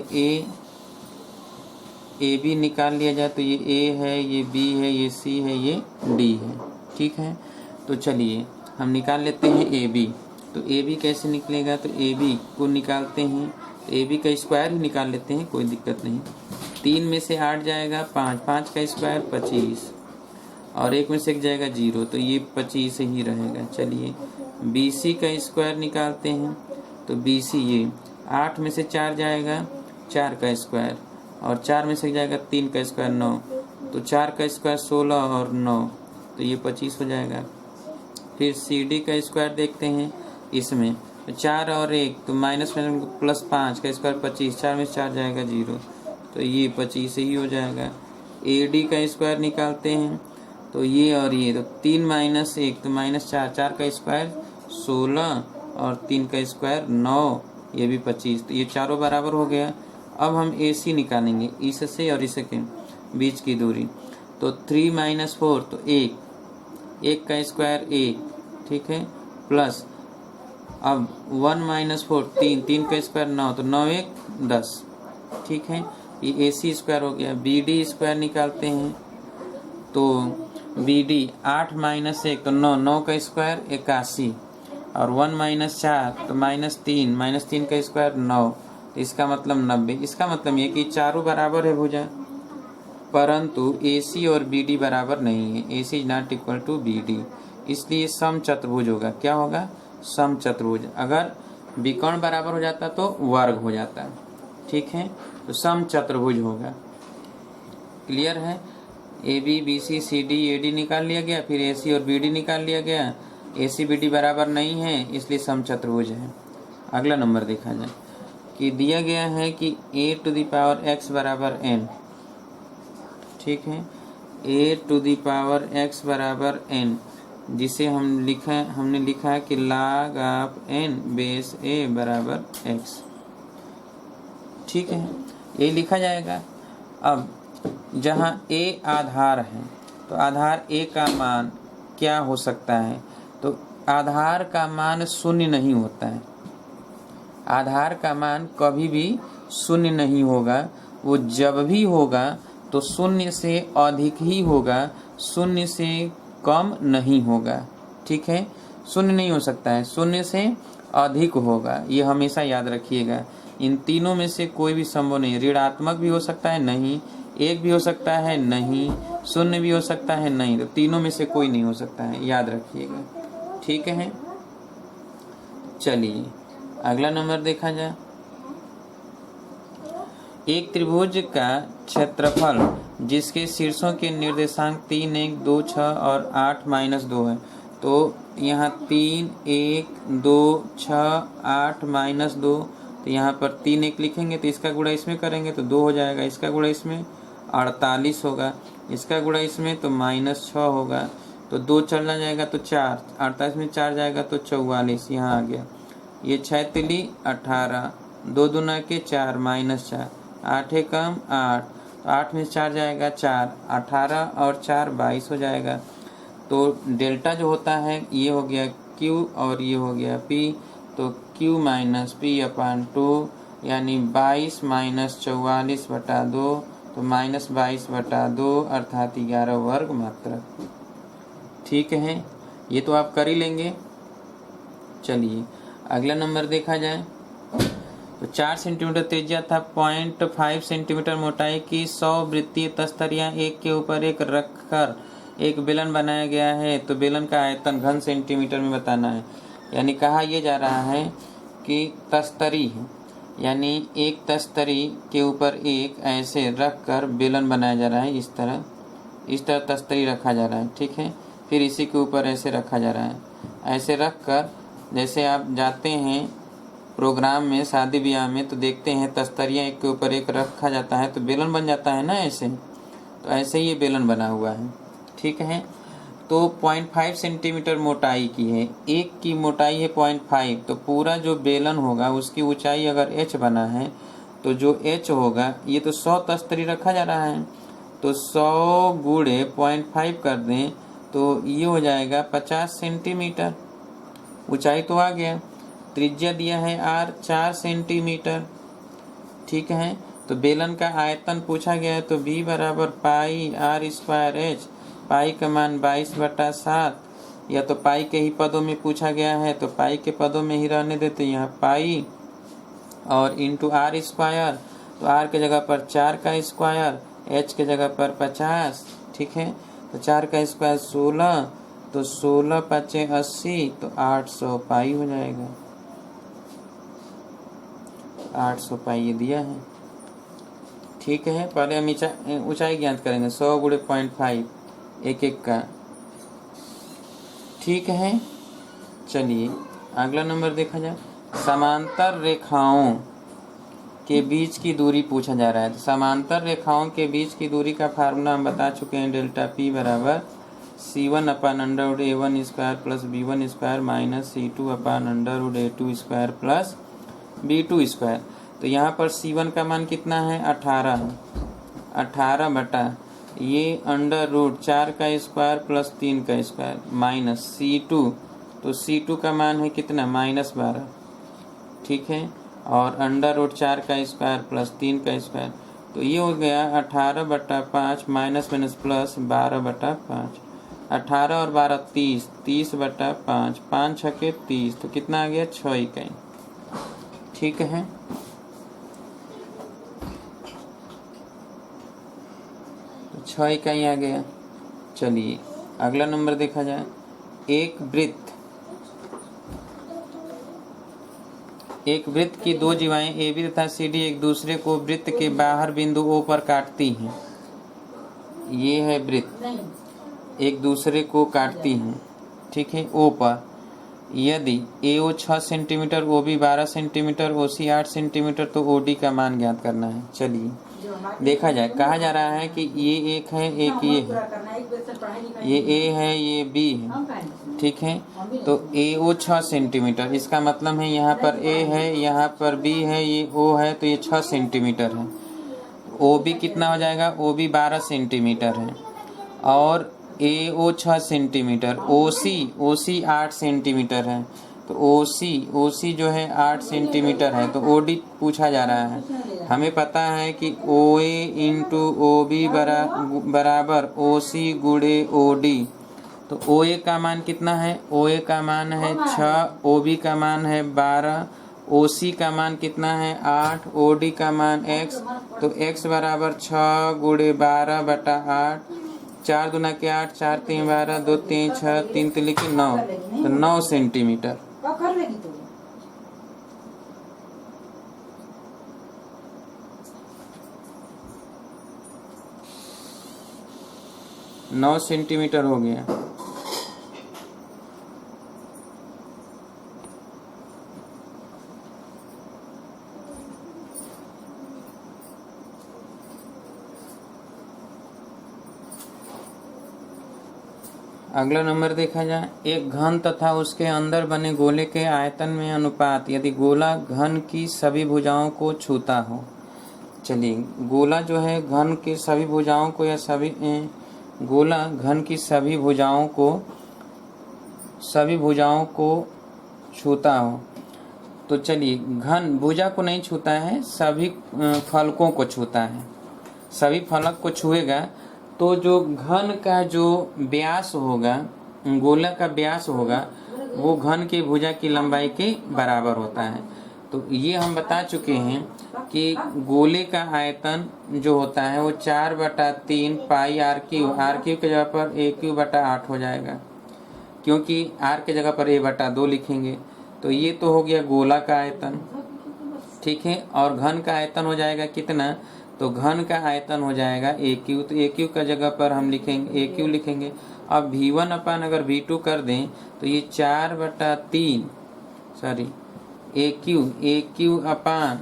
Speaker 1: AB निकाल लिया जाए, तो ये A है, ये B है, ये C है, ये D है। ठीक है, तो चलिए हम निकाल लेते हैं AB। तो AB कैसे निकलेगा, तो AB को निकालते हैं, तो AB का स्क्वायर ही निकाल लेते हैं, कोई दिक्कत नहीं। 3 में से 8 जाएगा 5, 5 का स्क्वायर 25, और एक में से एक जाएगा 0, तो ये 25 ही रहेगा। चलिए BC का स्क्वायर निकालते हैं। तो BC ये 8 में से 4 जाएगा 4 का स्क्वायर, और 4 में से जाएगा 3 का स्क्वायर 9, तो 4 का स्क्वायर 16 और 9, तो ये 25 हो जाएगा। फिर CD का स्क्वायर देखते हैं इसमें, तो 4 और 1 तो माइनस में प्लस 5 का स्क्वायर 25, 4 में से 4 जाएगा 0, तो ये 25 ही हो जाएगा। AD का स्क्वायर निकालते हैं, तो ये और ये तो 3 माइनस 1 तो माइनस 4, 4 का स्क्वायर 16 और 3 का स्क्वायर 9, ये भी 25, तो ये चारों बराबर हो गया। अब हम AC निकालेंगे इससे और इसके बीच की दूरी, तो 3 माइनस 4 तो 1 का स्क्वायर 1, ठीक है, प्लस अब 1 माइनस 4 3 का स्क्वायर 9, तो 9 1 10, ठीक है, ये AC स्क्वायर हो गया। BD स्क्वायर निकालते हैं, तो BD 8 माइनस 1 तो 9 का स्क्वायर 81, और 1 माइनस 4 तो माइनस 3 का स्क्वायर 9, तो इसका मतलब 90। इसका मतलब ये कि चारों बराबर है भुजा, परंतु AC और BD बराबर नहीं है। AC is not equal to BD, इसलिए सम चतुर्भुज होगा। क्या होगा? सम चतुर्भुज। अगर विकर्ण बराबर हो जाता तो वर्ग हो जाता, ठीक है, तो सम चतुर्भुज होगा। क्लियर है? AB BC CD AD निकाल लिया गया, फिर AC और BD निकाल लिया गया। AC BD बराबर नहीं है, इसलिए सम चतुर्भुज है। अगला नंबर देखा जाए कि दिया गया है कि a to the power x बराबर n, ठीक है, a to the power x बराबर n, जिसे हमने लिखा है कि log of n base a बराबर x, ठीक है, ये लिखा जाएगा। अब जहाँ a आधार है तो आधार a का मान क्या हो सकता है? तो आधार का मान शून्य नहीं होता है। आधार का मान कभी भी शून्य नहीं होगा, वो जब भी होगा तो शून्य से अधिक ही होगा, शून्य से कम नहीं होगा, ठीक है, शून्य नहीं हो सकता है, शून्य से अधिक होगा, ये हमेशा याद रखिएगा। इन तीनों में से कोई भी संभव नहीं। ऋणात्मक भी हो सकता है, नहीं, एक भी हो सकता है, नहीं, शून्य भी हो सकता है, नहीं, तो तीनों में से कोई नहीं हो सकता है, याद रखिएगा, ठीक है। चलिए अगला नंबर देखा जाए। एक त्रिभुज का क्षेत्रफल जिसके शीर्षों के निर्देशांक 3 1 2 6 और 8 माइनस 2 है, तो यहाँ 3 1 2 6 8 माइनस 2, तो यहाँ पर 3 1 लिखेंगे तो इसका गुणा इसमें करेंगे तो 2 हो जाएगा, इसका गुणा इसमें 48 होगा, इसका गुणा इसमें तो -6 होगा, तो 2 चला जाएगा तो 4, 48 में 4 जाएगा तो 44, यहाँ आ गया। ये 6 तिली 18, 2 दूना के 4 -4, 8 कम 8, तो 8 में 4 जाएगा 4, 18 और 4 22 हो जाएगा। तो डेल्टा जो होता है ये हो गया Q और ये हो गया P, तो Q माइनस P अपान 2, यानी 22 माइनस 44/2, तो -22/2 अर्थात 11 वर्ग मात्रक, ठीक है, ये तो आप कर ही लेंगे। चलिए अगला नंबर देखा जाए। तो 4 सेंटीमीटर त्रिज्या था 0.5 सेंटीमीटर मोटाई की 100 वृत्तीय तस्तरियां एक के ऊपर एक रखकर एक बेलन बनाया गया है। तो बेलन का आयतन घन सेंटीमीटर में बताना है। यानी कहा यह जा रहा है कि तस्तरी है, यानी एक तस्तरी के ऊपर एक ऐसे रख कर बेलन बनाया जा रहा है। इस तरह तस्तरी रखा जा रहा है, ठीक है, फिर इसी के ऊपर ऐसे रखा जा रहा है। ऐसे रख कर, जैसे आप जाते हैं प्रोग्राम में, शादी ब्याह में, तो देखते हैं तस्तरियाँ एक के ऊपर एक रखा जाता है तो बेलन बन जाता है ना, ऐसे। तो ऐसे ही ये बेलन बना हुआ है, ठीक है। तो 0.5 सेंटीमीटर मोटाई की है, एक की मोटाई है 0.5, तो पूरा जो बेलन होगा उसकी ऊंचाई अगर h बना है तो जो h होगा, ये तो 100 तस्तरी रखा जा रहा है, तो 100 गुणे 0.5 कर दें तो ये हो जाएगा 50 सेंटीमीटर। ऊंचाई तो आ गया। त्रिज्या दिया है r 4 सेंटीमीटर, ठीक है। तो बेलन का आयतन पूछा गया है, तो b बराबर पाई r²h, पाई का मान 22/7, या तो पाई के ही पदों में पूछा गया है तो पाई के पदों में ही रहने देते, यहाँ पाई और इंटू r², तो r के जगह पर 4 का स्क्वायर, h के जगह पर 50, ठीक है। तो 4 का स्क्वायर 16, तो 16 पचे 80, तो 800 पाई हो जाएगा। 800 पाई ये दिया है। ठीक है, पहले हम ऊंचाई ज्ञात करेंगे। 100 गुणे 0.5 एक एक का। ठीक है, चलिए अगला नंबर देखा जाए। समांतर रेखाओं के बीच की दूरी पूछा जा रहा है। तो समांतर रेखाओं के बीच की दूरी का फार्मूला हम बता चुके हैं। डेल्टा पी बराबर C1/√A1 square plus B1 square minus C2/√A2 square plus B2 square. तो यहाँ पर C1 का मान कितना है? 18 है। 18 बटा ये √4 का स्क्वायर प्लस 3 का स्क्वायर माइनस C2, तो C2 का मान है कितना? -12। ठीक है, और √4 का स्क्वायर प्लस 3 का स्क्वायर, तो ये हो गया 18/5 माइनस माइनस प्लस 12/5। 18 और 12 30, 30/5, 5 छके 30, तो कितना आ गया? 6 इकाई। ठीक है, तो 6 इकाई आ गया। चलिए अगला नंबर देखा जाए। एक वृत्त की दो जीवाएं AB तथा CD एक दूसरे को वृत्त के बाहर बिंदु O पर काटती हैं। ये है वृत्त, एक दूसरे को काटती हैं। ठीक है, O पर। यदि AO 6 centimetre, OB 12 centimetre, OC 8 centimetre, तो OD का मान ज्ञात करना है। चलिए देखा जाए। कहा जा रहा है कि ये एक है, एक ये है, ये A है, ये B है। ठीक है, तो AO 6 सेंटीमीटर, इसका मतलब है यहाँ पर A है, यहाँ पर B है, ये O है, तो ये 6 सेंटीमीटर है। OB कितना हो जाएगा? OB 12 सेंटीमीटर है, और AO 6 सेंटीमीटर, OC 8 सेंटीमीटर है। तो OC जो है 8 सेंटीमीटर है। तो OD पूछा जा रहा है। हमें पता है कि OA इंटू OB बराबर OC गुणे OD। तो OA का मान कितना है? OA का मान है 6, OB का मान है 12, OC का मान कितना है? 8, OD का मान x। तो x बराबर 6 गुणे 12/8, 4 दूना के 8, 4 3 12, 2 3 6, 3 3 लिखे 9, तो 9 सेंटीमीटर। 9 सेंटीमीटर हो गया। अगला नंबर देखा जाए। एक घन तथा उसके अंदर बने गोले के आयतन में अनुपात यदि गोला घन की सभी भुजाओं को छूता हो। चलिए, गोला जो है घन की सभी भुजाओं को या गोला घन की सभी भुजाओं को छूता हो। तो चलिए, घन भुजा को नहीं छूता है, सभी फलकों को छूता है। सभी फलक को छुएगा तो जो घन का जो व्यास होगा, गोला का व्यास होगा, वो घन की भुजा की लंबाई के बराबर होता है। तो ये हम बता चुके हैं कि गोले का आयतन जो होता है वो 4/3 पाई R क्यू के जगह पर AQ/8 हो जाएगा, क्योंकि R के जगह पर A/2 लिखेंगे। तो ये तो हो गया गोला का आयतन। ठीक है, और घन का आयतन हो जाएगा कितना? तो घन का आयतन हो जाएगा AQ। तो AQ का जगह पर हम लिखेंगे AQ लिखेंगे। अब V1 अपन अगर V2 कर दें तो ये 4/3 AQ अपान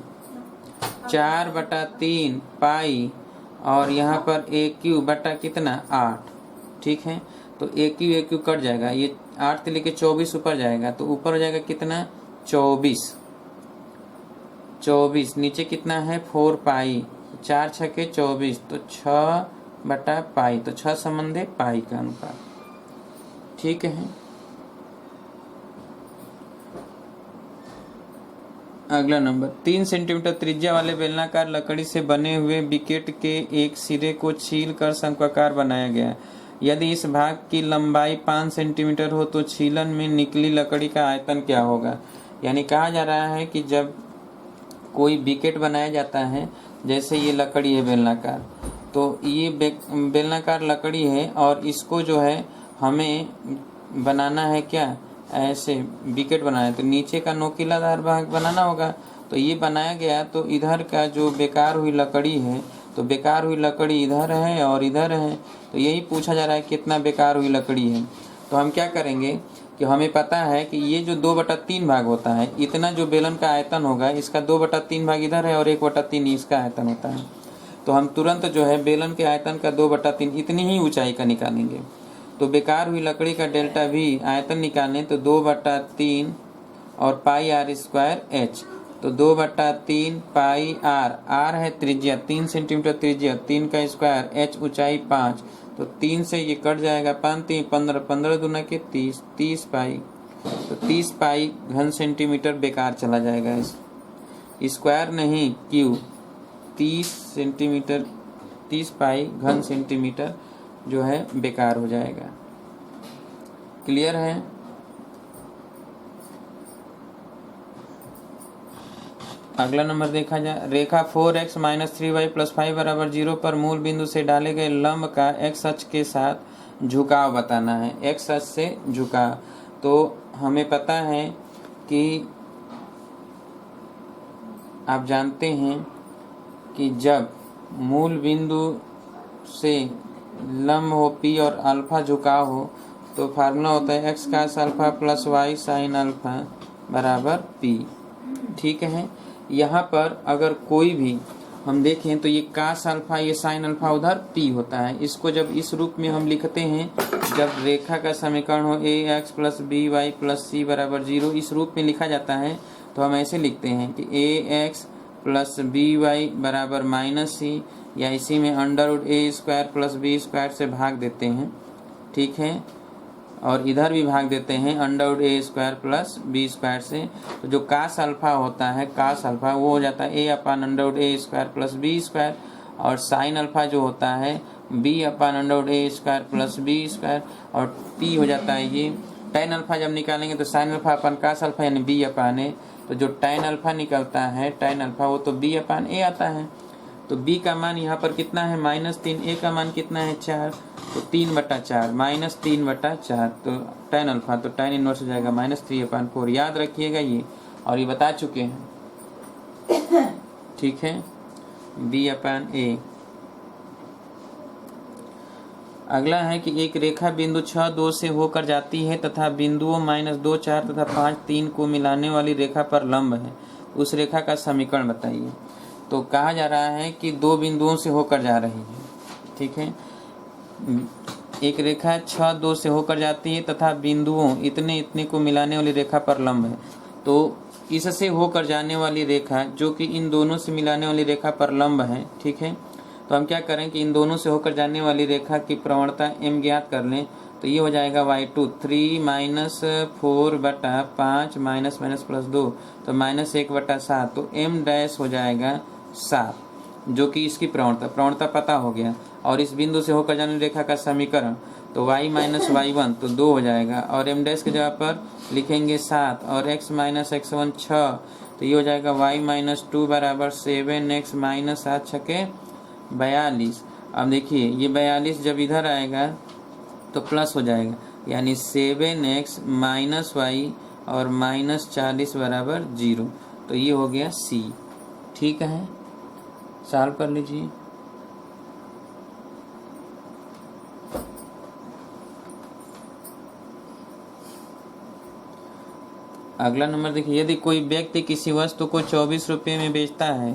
Speaker 1: 4/3 पाई, और यहाँ पर AQ बटा कितना? 8। ठीक है, तो AQ कट जाएगा, ये 8 से लेके 24 ऊपर जाएगा, तो ऊपर हो जाएगा कितना? 24। नीचे कितना है? 4 पाई, 4 छके 24, तो 6/पाई, तो 6 संबंधे पाई का अनुपात। ठीक है, अगला नंबर। 3 सेंटीमीटर त्रिज्या वाले बेलनाकार लकड़ी से बने हुए विकेट के एक सिरे को छील कर शंक्वाकार बनाया गया। यदि इस भाग की लंबाई 5 सेंटीमीटर हो तो छीलन में निकली लकड़ी का आयतन क्या होगा? यानी कहा जा रहा है कि जब कोई विकेट बनाया जाता है, जैसे ये लकड़ी है बेलनाकार, तो ये बेलनाकार लकड़ी है और इसको जो है हमें बनाना है क्या, ऐसे विकेट बनाना है। तो नीचे का नोकीलादार भाग बनाना होगा। तो ये बनाया गया, तो इधर का जो बेकार हुई लकड़ी है, तो बेकार हुई लकड़ी इधर है और इधर है। तो यही पूछा जा रहा है कितना बेकार हुई लकड़ी है। तो हम क्या करेंगे कि हमें पता है कि ये जो 2/3 भाग होता है, इतना जो बेलन का आयतन होगा इसका 2/3 भाग इधर है और 1/3 इसका आयतन होता है। तो हम तुरंत जो है बेलन के आयतन का 2/3 इतनी ही ऊंचाई का निकालेंगे। तो बेकार हुई लकड़ी का डेल्टा भी आयतन निकालें तो 2/3 और पाई आर स्क्वायर एच। तो 2/3 पाई आर है त्रिज्या 3 सेंटीमीटर त्रिज्या, 3 का स्क्वायर, एच ऊंचाई 5। तो 3 से ये कट जाएगा, 5 3 15, 15 दूना के 30, 30 पाई। तो 30 पाई घन सेंटीमीटर बेकार चला जाएगा। इस स्क्वायर नहीं क्यू, 30 सेंटीमीटर, 30 पाई घन सेंटीमीटर जो है बेकार हो जाएगा। क्लियर है? अगला नंबर देखा जाए। रेखा 4x - 3y + 5 = 0 पर मूल बिंदु से डाले गए लंब का x अक्ष के साथ झुकाव बताना है। x अक्ष से झुकाव, तो हमें पता है कि आप जानते हैं कि जब मूल बिंदु से लंब हो p और अल्फा झुकाव हो तो फार्मूला होता है x cos alpha + y sin alpha बराबर p। ठीक है। यहाँ पर अगर कोई भी हम देखें तो ये cos अल्फा, ये sin अल्फा उधर p होता है। इसको जब इस रूप में हम लिखते हैं, जब रेखा का समीकरण हो ax + by + c = 0, इस रूप में लिखा जाता है। तो हम ऐसे लिखते हैं कि ax + by = -c, या इसी में √a² + b² से भाग देते हैं। ठीक है। और इधर भी भाग देते हैं √a² + b² से। तो जो cos अल्फा होता है, cos अल्फा वो हो जाता है a/√a² + b², और sin अल्फा जो होता है b/√a² + b², और p हो जाता है ये। tan अल्फा जब निकालेंगे तो sin अल्फा अपन cos अल्फा यानी b/a। तो जो tan अल्फा निकलता है, tan अल्फा वो तो b/a आता है। तो b का मान यहाँ पर कितना है -3, a का मान कितना है 4, तो 3/4 -3/4। तो tan अल्फा तो tan इनवर्स हो जाएगा -3/4। याद रखिएगा ये, और ये बता चुके हैं। ठीक है, b/a। अगला है कि एक रेखा बिंदु 6 2 से होकर जाती है तथा बिंदुओं -2 4 तथा 5 3 को मिलाने वाली रेखा पर लंब है। उस रेखा का समीकरण बताइए। तो कहा जा रहा है कि दो बिंदुओं से होकर जा रही है। ठीक है, एक रेखा 6 2 से होकर जाती है तथा बिंदुओं इतने इतने को मिलाने वाली रेखा पर लंब है। तो इससे होकर जाने वाली रेखा जो कि इन दोनों से मिलाने वाली रेखा पर लंब है। ठीक है, तो हम क्या करें कि इन दोनों से होकर जाने वाली रेखा की प्रवणता m ज्ञात कर लें। तो ये हो जाएगा y2 3 - 4/5 -2, तो -1/7। तो m डैश हो जाएगा 7, जो कि इसकी प्रवणता पता हो गया। और इस बिंदु से होकर जाने रेखा का समीकरण, तो y - y1 तो 2 हो जाएगा, और m डैश के जगह पर लिखेंगे 7, और x - x1 6। तो ये हो जाएगा y - 2 = 7x - 7 छके 42। अब देखिए ये 42 जब इधर आएगा तो प्लस हो जाएगा, यानी 7x - y और -40 = 0। तो ये हो गया C। ठीक है, सॉल्व कर लीजिए। अगला नंबर देखिए। यदि कोई व्यक्ति किसी वस्तु को 24 रुपये में बेचता है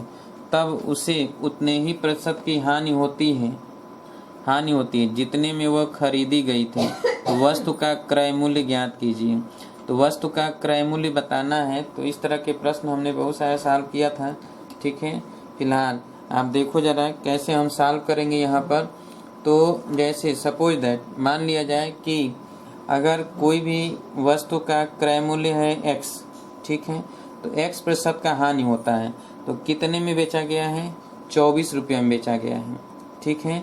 Speaker 1: तब उसे उतने ही प्रतिशत की हानि होती है जितने में वह खरीदी गई थी। तो वस्तु का क्रय मूल्य ज्ञात कीजिए। तो वस्तु का क्रय मूल्य बताना है। तो इस तरह के प्रश्न हमने बहुत सारा सॉल्व किया था। ठीक है, फिलहाल आप देखो जरा कैसे हम सॉल्व करेंगे यहाँ पर। तो जैसे सपोज दैट मान लिया जाए कि अगर कोई भी वस्तु का क्रय मूल्य है x, ठीक है, तो x प्रतिशत का हानि होता है। तो कितने में बेचा गया है? 24 रुपये में बेचा गया है। ठीक है,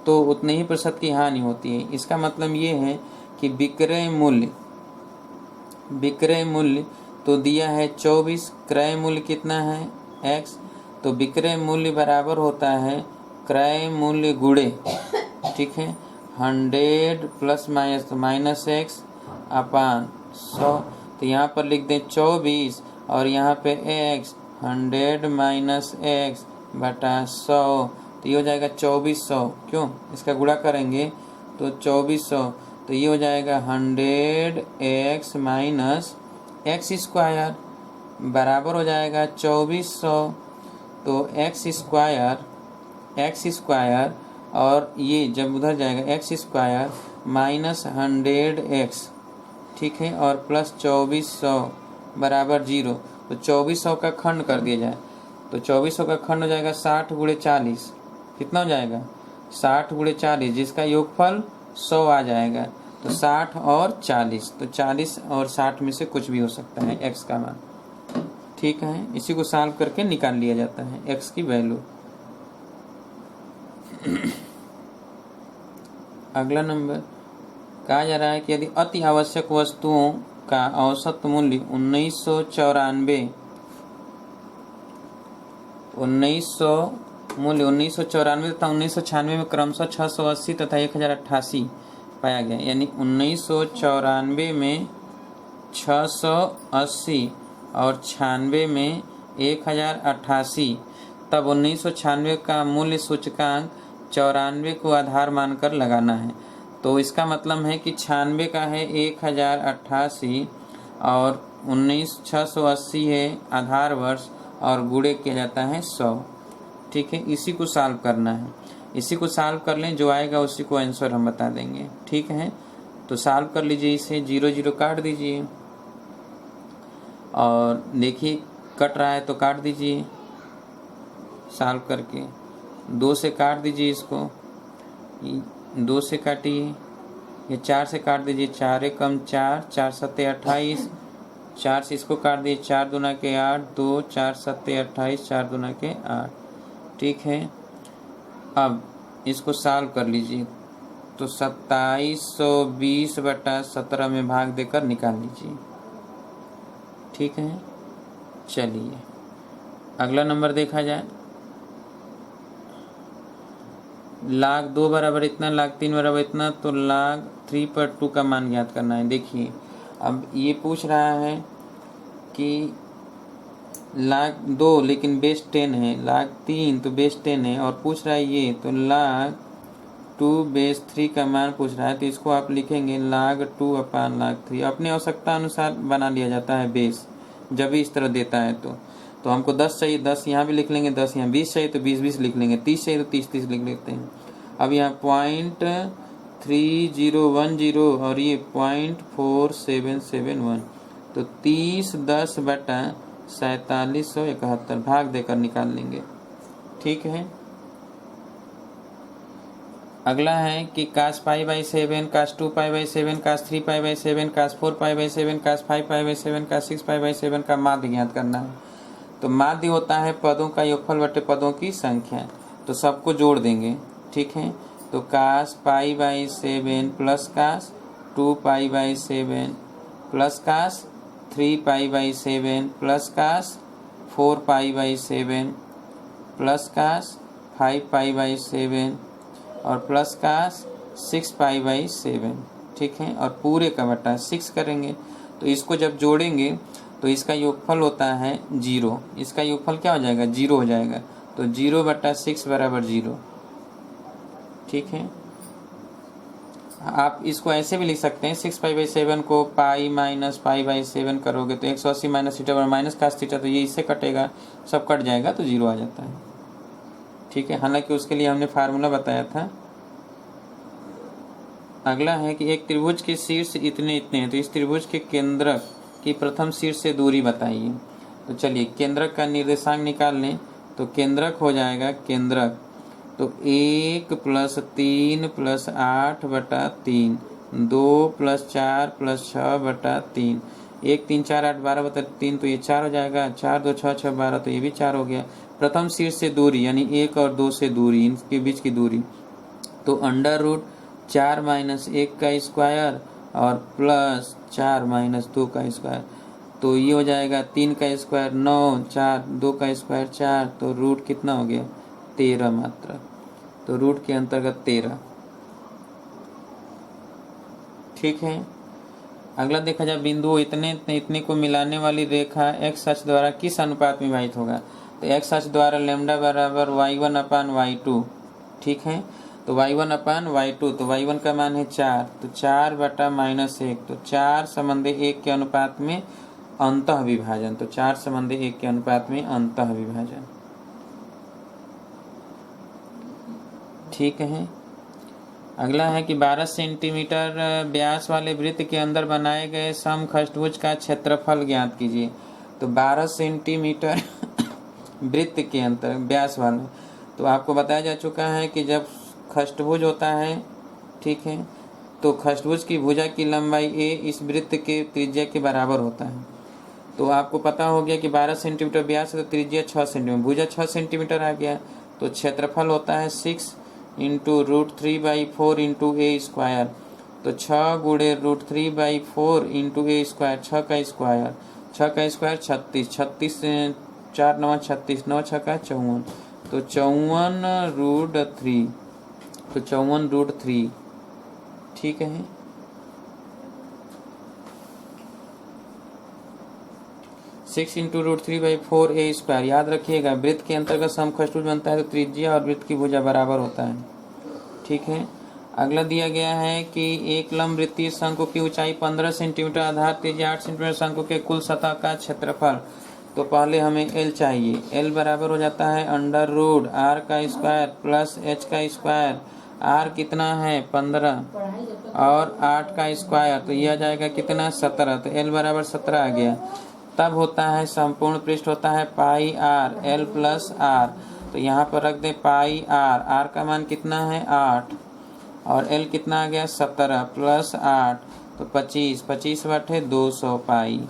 Speaker 1: तो उतने ही प्रतिशत की हानि होती है। इसका मतलब ये है कि विक्रय मूल्य तो दिया है 24, क्रय मूल्य कितना है x, तो विक्रय मूल्य बराबर होता है क्रय मूल्य गुणे, ठीक है, 100 प्लस माइनस तो माइनस एक्स अपान 100। तो यहाँ पर लिख दें 24 और यहाँ पे x 100 माइनस एक्स बटा 100, तो ये हो जाएगा 2400। क्यों, इसका गुणा करेंगे तो 2400, तो ये हो जाएगा 100x माइनस एक्स स्क्वायर बराबर हो जाएगा 2400। तो एक्स स्क्वायर और ये जब उधर जाएगा एक्स स्क्वायर माइनस 100x, ठीक है, और प्लस 2400 बराबर 0। तो 2400 का खंड कर दिया जाए तो 2400 का खंड हो जाएगा 60 गुणे 40। कितना हो जाएगा 60 गुणे 40, जिसका योगफल 100 आ जाएगा। तो 60 और 40, तो 40 और 60 में से कुछ भी हो सकता है x का मान, ठीक है। इसी को सॉल्व करके निकाल लिया जाता है x की वैल्यू। अगला नंबर कहा जा रहा है कि यदि अति आवश्यक वस्तुओं का औसत मूल्य 1994 तथा 1996 में क्रमशः 680 तथा 1088 पाया गया, यानी 1994 में 680 और 96 में 1088, तब 1996 का मूल्य सूचकांक 94 को आधार मानकर लगाना है। तो इसका मतलब है कि 96 का है 1088 और 680 है आधार वर्ष और गुणे किया जाता है 100, ठीक है। इसी को सॉल्व करना है, इसी को सॉल्व कर लें, जो आएगा उसी को आंसर हम बता देंगे, ठीक है। तो सॉल्व कर लीजिए, इसे 0 0 काट दीजिए और देखिए कट रहा है तो काट दीजिए सॉल्व करके। 2 से काट दीजिए, इसको 2 से काटिए, ये 4 से काट दीजिए, 4 कम 4, 4 सत्ते 28, 4 से इसको काट दीजिए, 4 दूना के 8, 2 4 सत्ते 28, 4 दूना के 8, ठीक है। अब इसको सॉल्व कर लीजिए, तो 2720 बटा 17 में भाग देकर निकाल लीजिए, ठीक है। चलिए अगला नंबर देखा जाए। log 2 बराबर इतना, log 3 बराबर इतना, तो log 3 पर 2 का मान ज्ञात करना है। देखिए अब ये पूछ रहा है कि log 2 लेकिन बेस 10 है, log 3 तो बेस 10 है, और पूछ रहा है ये, तो log 2 बेस 3 का मान पूछ रहा है। तो इसको आप लिखेंगे log 2 अपान log 3। अपनी आवश्यकता अनुसार बना लिया जाता है बेस, जब भी इस तरह देता है तो हमको 10 चाहिए 10 यहाँ भी लिख लेंगे, 10 यहाँ, 20 चाहिए तो 20 लिख लेंगे, 30 चाहिए तो 30 लिख लेते हैं। अब यहाँ 0.3010 और ये 0.4771, तो 30 10 बटा 4771 भाग देकर निकाल लेंगे, ठीक है। अगला है कि cos π/7, cos 2π/7, cos 3π/7, cos 4π/7, cos 5π/7, cos 6π/7 का माध्य ज्ञात करना है। तो माध्य होता है पदों का योगफल बटे पदों की संख्या, तो सबको जोड़ देंगे, ठीक है। तो cos π/7 plus cos 2π/7 plus cos 3π/7 plus cos 4π/7 plus cos 5π/7 और प्लस cos 6π/7, ठीक है। और पूरे का बटा 6 करेंगे, तो इसको जब जोड़ेंगे तो इसका योगफल होता है 0। इसका योगफल क्या हो जाएगा 0 हो जाएगा, तो 0 बटा 6 बराबर 0, ठीक है। आप इसको ऐसे भी लिख सकते हैं, 6π/7 को पाई माइनस π/7 करोगे तो 180 माइनस थीटा बराबर माइनस cos थीटा, तो ये इससे कटेगा, सब कट जाएगा तो 0 आ जाता है, ठीक है। हालांकि उसके लिए हमने फार्मूला बताया था। अगला है कि एक त्रिभुज के शीर्ष इतने इतने हैं, तो इस त्रिभुज के केंद्रक की प्रथम शीर्ष से दूरी बताइए। तो चलिए केंद्रक का निर्देशांक निकाल लें, तो केंद्रक हो जाएगा, केंद्रक तो 1 + 3 + 8 बटा 3, 2 + 4 + 6 बटा 3, 1 3 4 8 12 बटा 3, तो ये 4 हो जाएगा, 4 2 6 6 12, तो ये भी 4 हो गया। प्रथम शीर्ष से दूरी यानी 1 और 2 से दूरी, इनके बीच की दूरी, तो √4 - 1 का स्क्वायर और प्लस 4 - 2 का स्क्वायर, तो ये हो जाएगा 3 का स्क्वायर 9, 4 2 का स्क्वायर 4, तो रूट कितना हो गया 13 मात्र। तो रूट के अंतर्गत 13। ठीक है। अगला देखा जाए, बिंदु इतने इतने को मिलाने वाली रेखा x अक्ष द्वारा किस अनुपात में विभाजित होगा? तो x अक्ष द्वारा लैम्डा बराबर y1 अपान y2। ठीक है। तो y1 अपान y2, तो y1 का मान है 4, तो 4 बटा -1, तो 4 संबंधी 1 के अनुपात में अंतः विभाजन। तो 4 संबंधी 1 के अनुपात में अंतः विभाजन। ठीक है। अगला है कि 12 सेंटीमीटर व्यास वाले वृत्त के अंदर बनाए गए समखष्टभुज का क्षेत्रफल ज्ञात कीजिए। तो 12 सेंटीमीटर वृत्त के अंदर व्यास वाले, तो आपको बताया जा चुका है कि जब खष्टभुज होता है, ठीक है, तो खष्टभुज की भुजा की लंबाई a इस वृत्त के त्रिज्या के बराबर होता है। तो आपको पता हो गया कि 12 सेंटीमीटर व्यास है तो त्रिज्या 6 सेंटीमीटर, भुजा 6 सेंटीमीटर आ गया, तो क्षेत्रफल होता है 6 इंटू √3/4 इंटू ए स्क्वायर। तो 6 गुणे √3/4 इंटू ए स्क्वायर, 6 का स्क्वायर, 6 का स्क्वायर 36, 36 4 9 36, 9 6 का 54, तो 54√3, तो 54√3। ठीक है। सिक्स इंटू √3/4 ए स्क्वायर। याद रखिएगा, वृत्त के अंतर्गत समखष्टभुज बनता है तो त्रिज्या और वृत्त की भुजा बराबर होता है। ठीक है। अगला दिया गया है कि एक लंब वृत्तीय शंकु की ऊंचाई 15 सेंटीमीटर, आधार त्रिज्या 8 सेंटीमीटर, शंकु के कुल सतह का क्षेत्रफल। तो पहले हमें एल चाहिए। एल बराबर हो जाता है √r का स्क्वायर प्लस h का स्क्वायर। r कितना है 15 और 8 का स्क्वायर, तो यह आ जाएगा कितना 17। तो एल बराबर 17 आ गया। तब होता है संपूर्ण पृष्ठ होता है पाई आर एल प्लस आर। तो यहाँ पर रख दें पाई आर, आर का मान कितना है 8 और एल कितना आ गया 17 प्लस 8, तो 25, 25 बटे 200 पाई,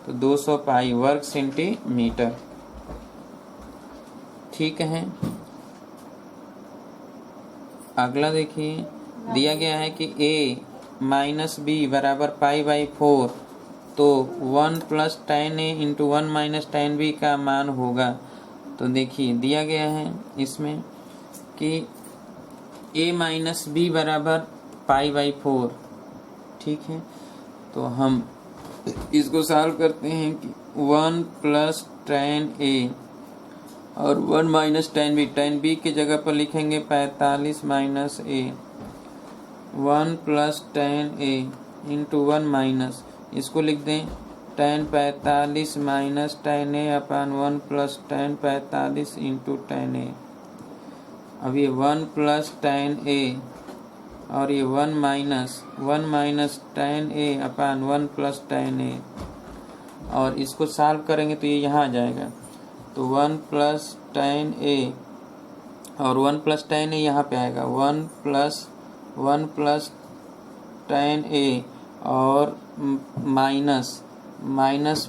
Speaker 1: तो 200 पाई वर्ग सेंटीमीटर। ठीक है। अगला देखिए, दिया गया है कि a माइनस बी बराबर π/4, तो 1 plus tan a into 1 minus tan b का मान होगा। तो देखिए दिया गया है इसमें कि a माइनस बी बराबर π/4। ठीक है। तो हम इसको सॉल्व करते हैं कि 1 प्लस tan a और 1 माइनस tan b की जगह पर लिखेंगे 45 minus a, 1 plus tan a into 1 minus, इसको लिख दें tan 45 minus tan a upon 1 plus tan 45 into tan a। अब ये 1 प्लस tan a और ये 1 minus tan a upon 1 plus tan a, और इसको सॉल्व करेंगे तो ये यहाँ आ जाएगा। तो 1 प्लस tan a और 1 प्लस tan a यहाँ पे आएगा, 1 प्लस tan a और माइनस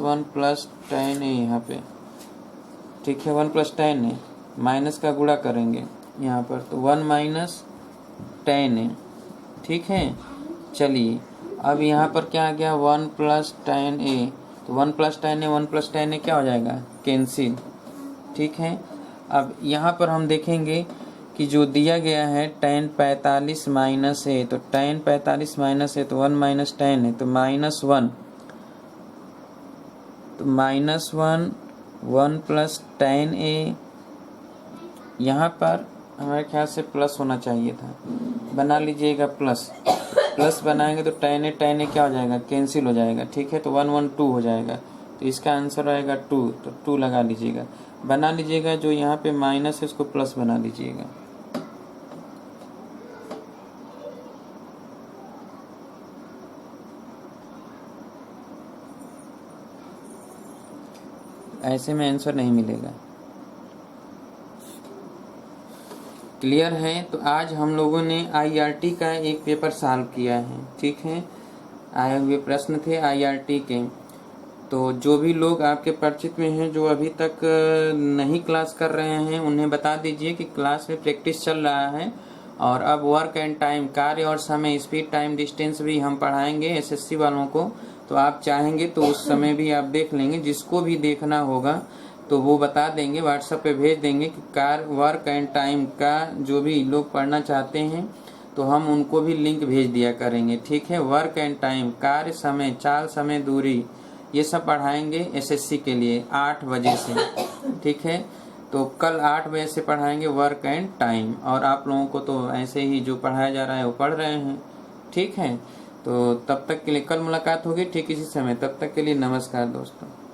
Speaker 1: 1 प्लस tan a यहाँ पे। ठीक है। 1 प्लस tan a माइनस का गुणा करेंगे यहाँ पर, तो 1 माइनस tan a। ठीक है। चलिए अब यहाँ पर क्या आ गया 1 प्लस tan a, तो 1 प्लस tan a क्या हो जाएगा कैंसिल। ठीक है। अब यहाँ पर हम देखेंगे कि जो दिया गया है tan 45 माइनस a, तो tan 45 माइनस a तो 1 माइनस tan a, तो -1, तो -1 1 प्लस tan a, यहाँ पर हमारे ख्याल से प्लस होना चाहिए था, बना लीजिएगा प्लस बनाएंगे तो tan a क्या हो जाएगा कैंसिल हो जाएगा। ठीक है। तो 1 1 2 हो जाएगा, तो इसका आंसर आएगा 2, तो 2 लगा लीजिएगा, बना लीजिएगा, जो यहाँ पे माइनस है उसको प्लस बना लीजिएगा। ऐसे में आंसर नहीं मिलेगा। क्लियर है। तो आज हम लोगों ने IRT का एक पेपर सॉल्व किया है। ठीक है। आए हुए प्रश्न थे IRT के। तो जो भी लोग आपके परिचित में हैं जो अभी तक नहीं क्लास कर रहे हैं, उन्हें बता दीजिए कि क्लास में प्रैक्टिस चल रहा है, और अब वर्क एंड टाइम, कार्य और समय, स्पीड, टाइम, डिस्टेंस भी हम पढ़ाएंगे SSC वालों को। तो आप चाहेंगे तो उस समय भी आप देख लेंगे। जिसको भी देखना होगा तो वो बता देंगे, व्हाट्सएप पे भेज देंगे कि कार वर्क एंड टाइम का जो भी लोग पढ़ना चाहते हैं तो हम उनको भी लिंक भेज दिया करेंगे। ठीक है, वर्क एंड टाइम, कार्य समय, चाल समय, दूरी, ये सब पढ़ाएंगे एसएससी के लिए 8 बजे से। ठीक है, तो कल 8 बजे से पढ़ाएंगे वर्क एंड टाइम, और आप लोगों को तो ऐसे ही जो पढ़ाया जा रहा है वो पढ़ रहे हैं। ठीक है, तो तब तक के लिए कल मुलाकात होगी ठीक इसी समय। तब तक के लिए नमस्कार दोस्तों।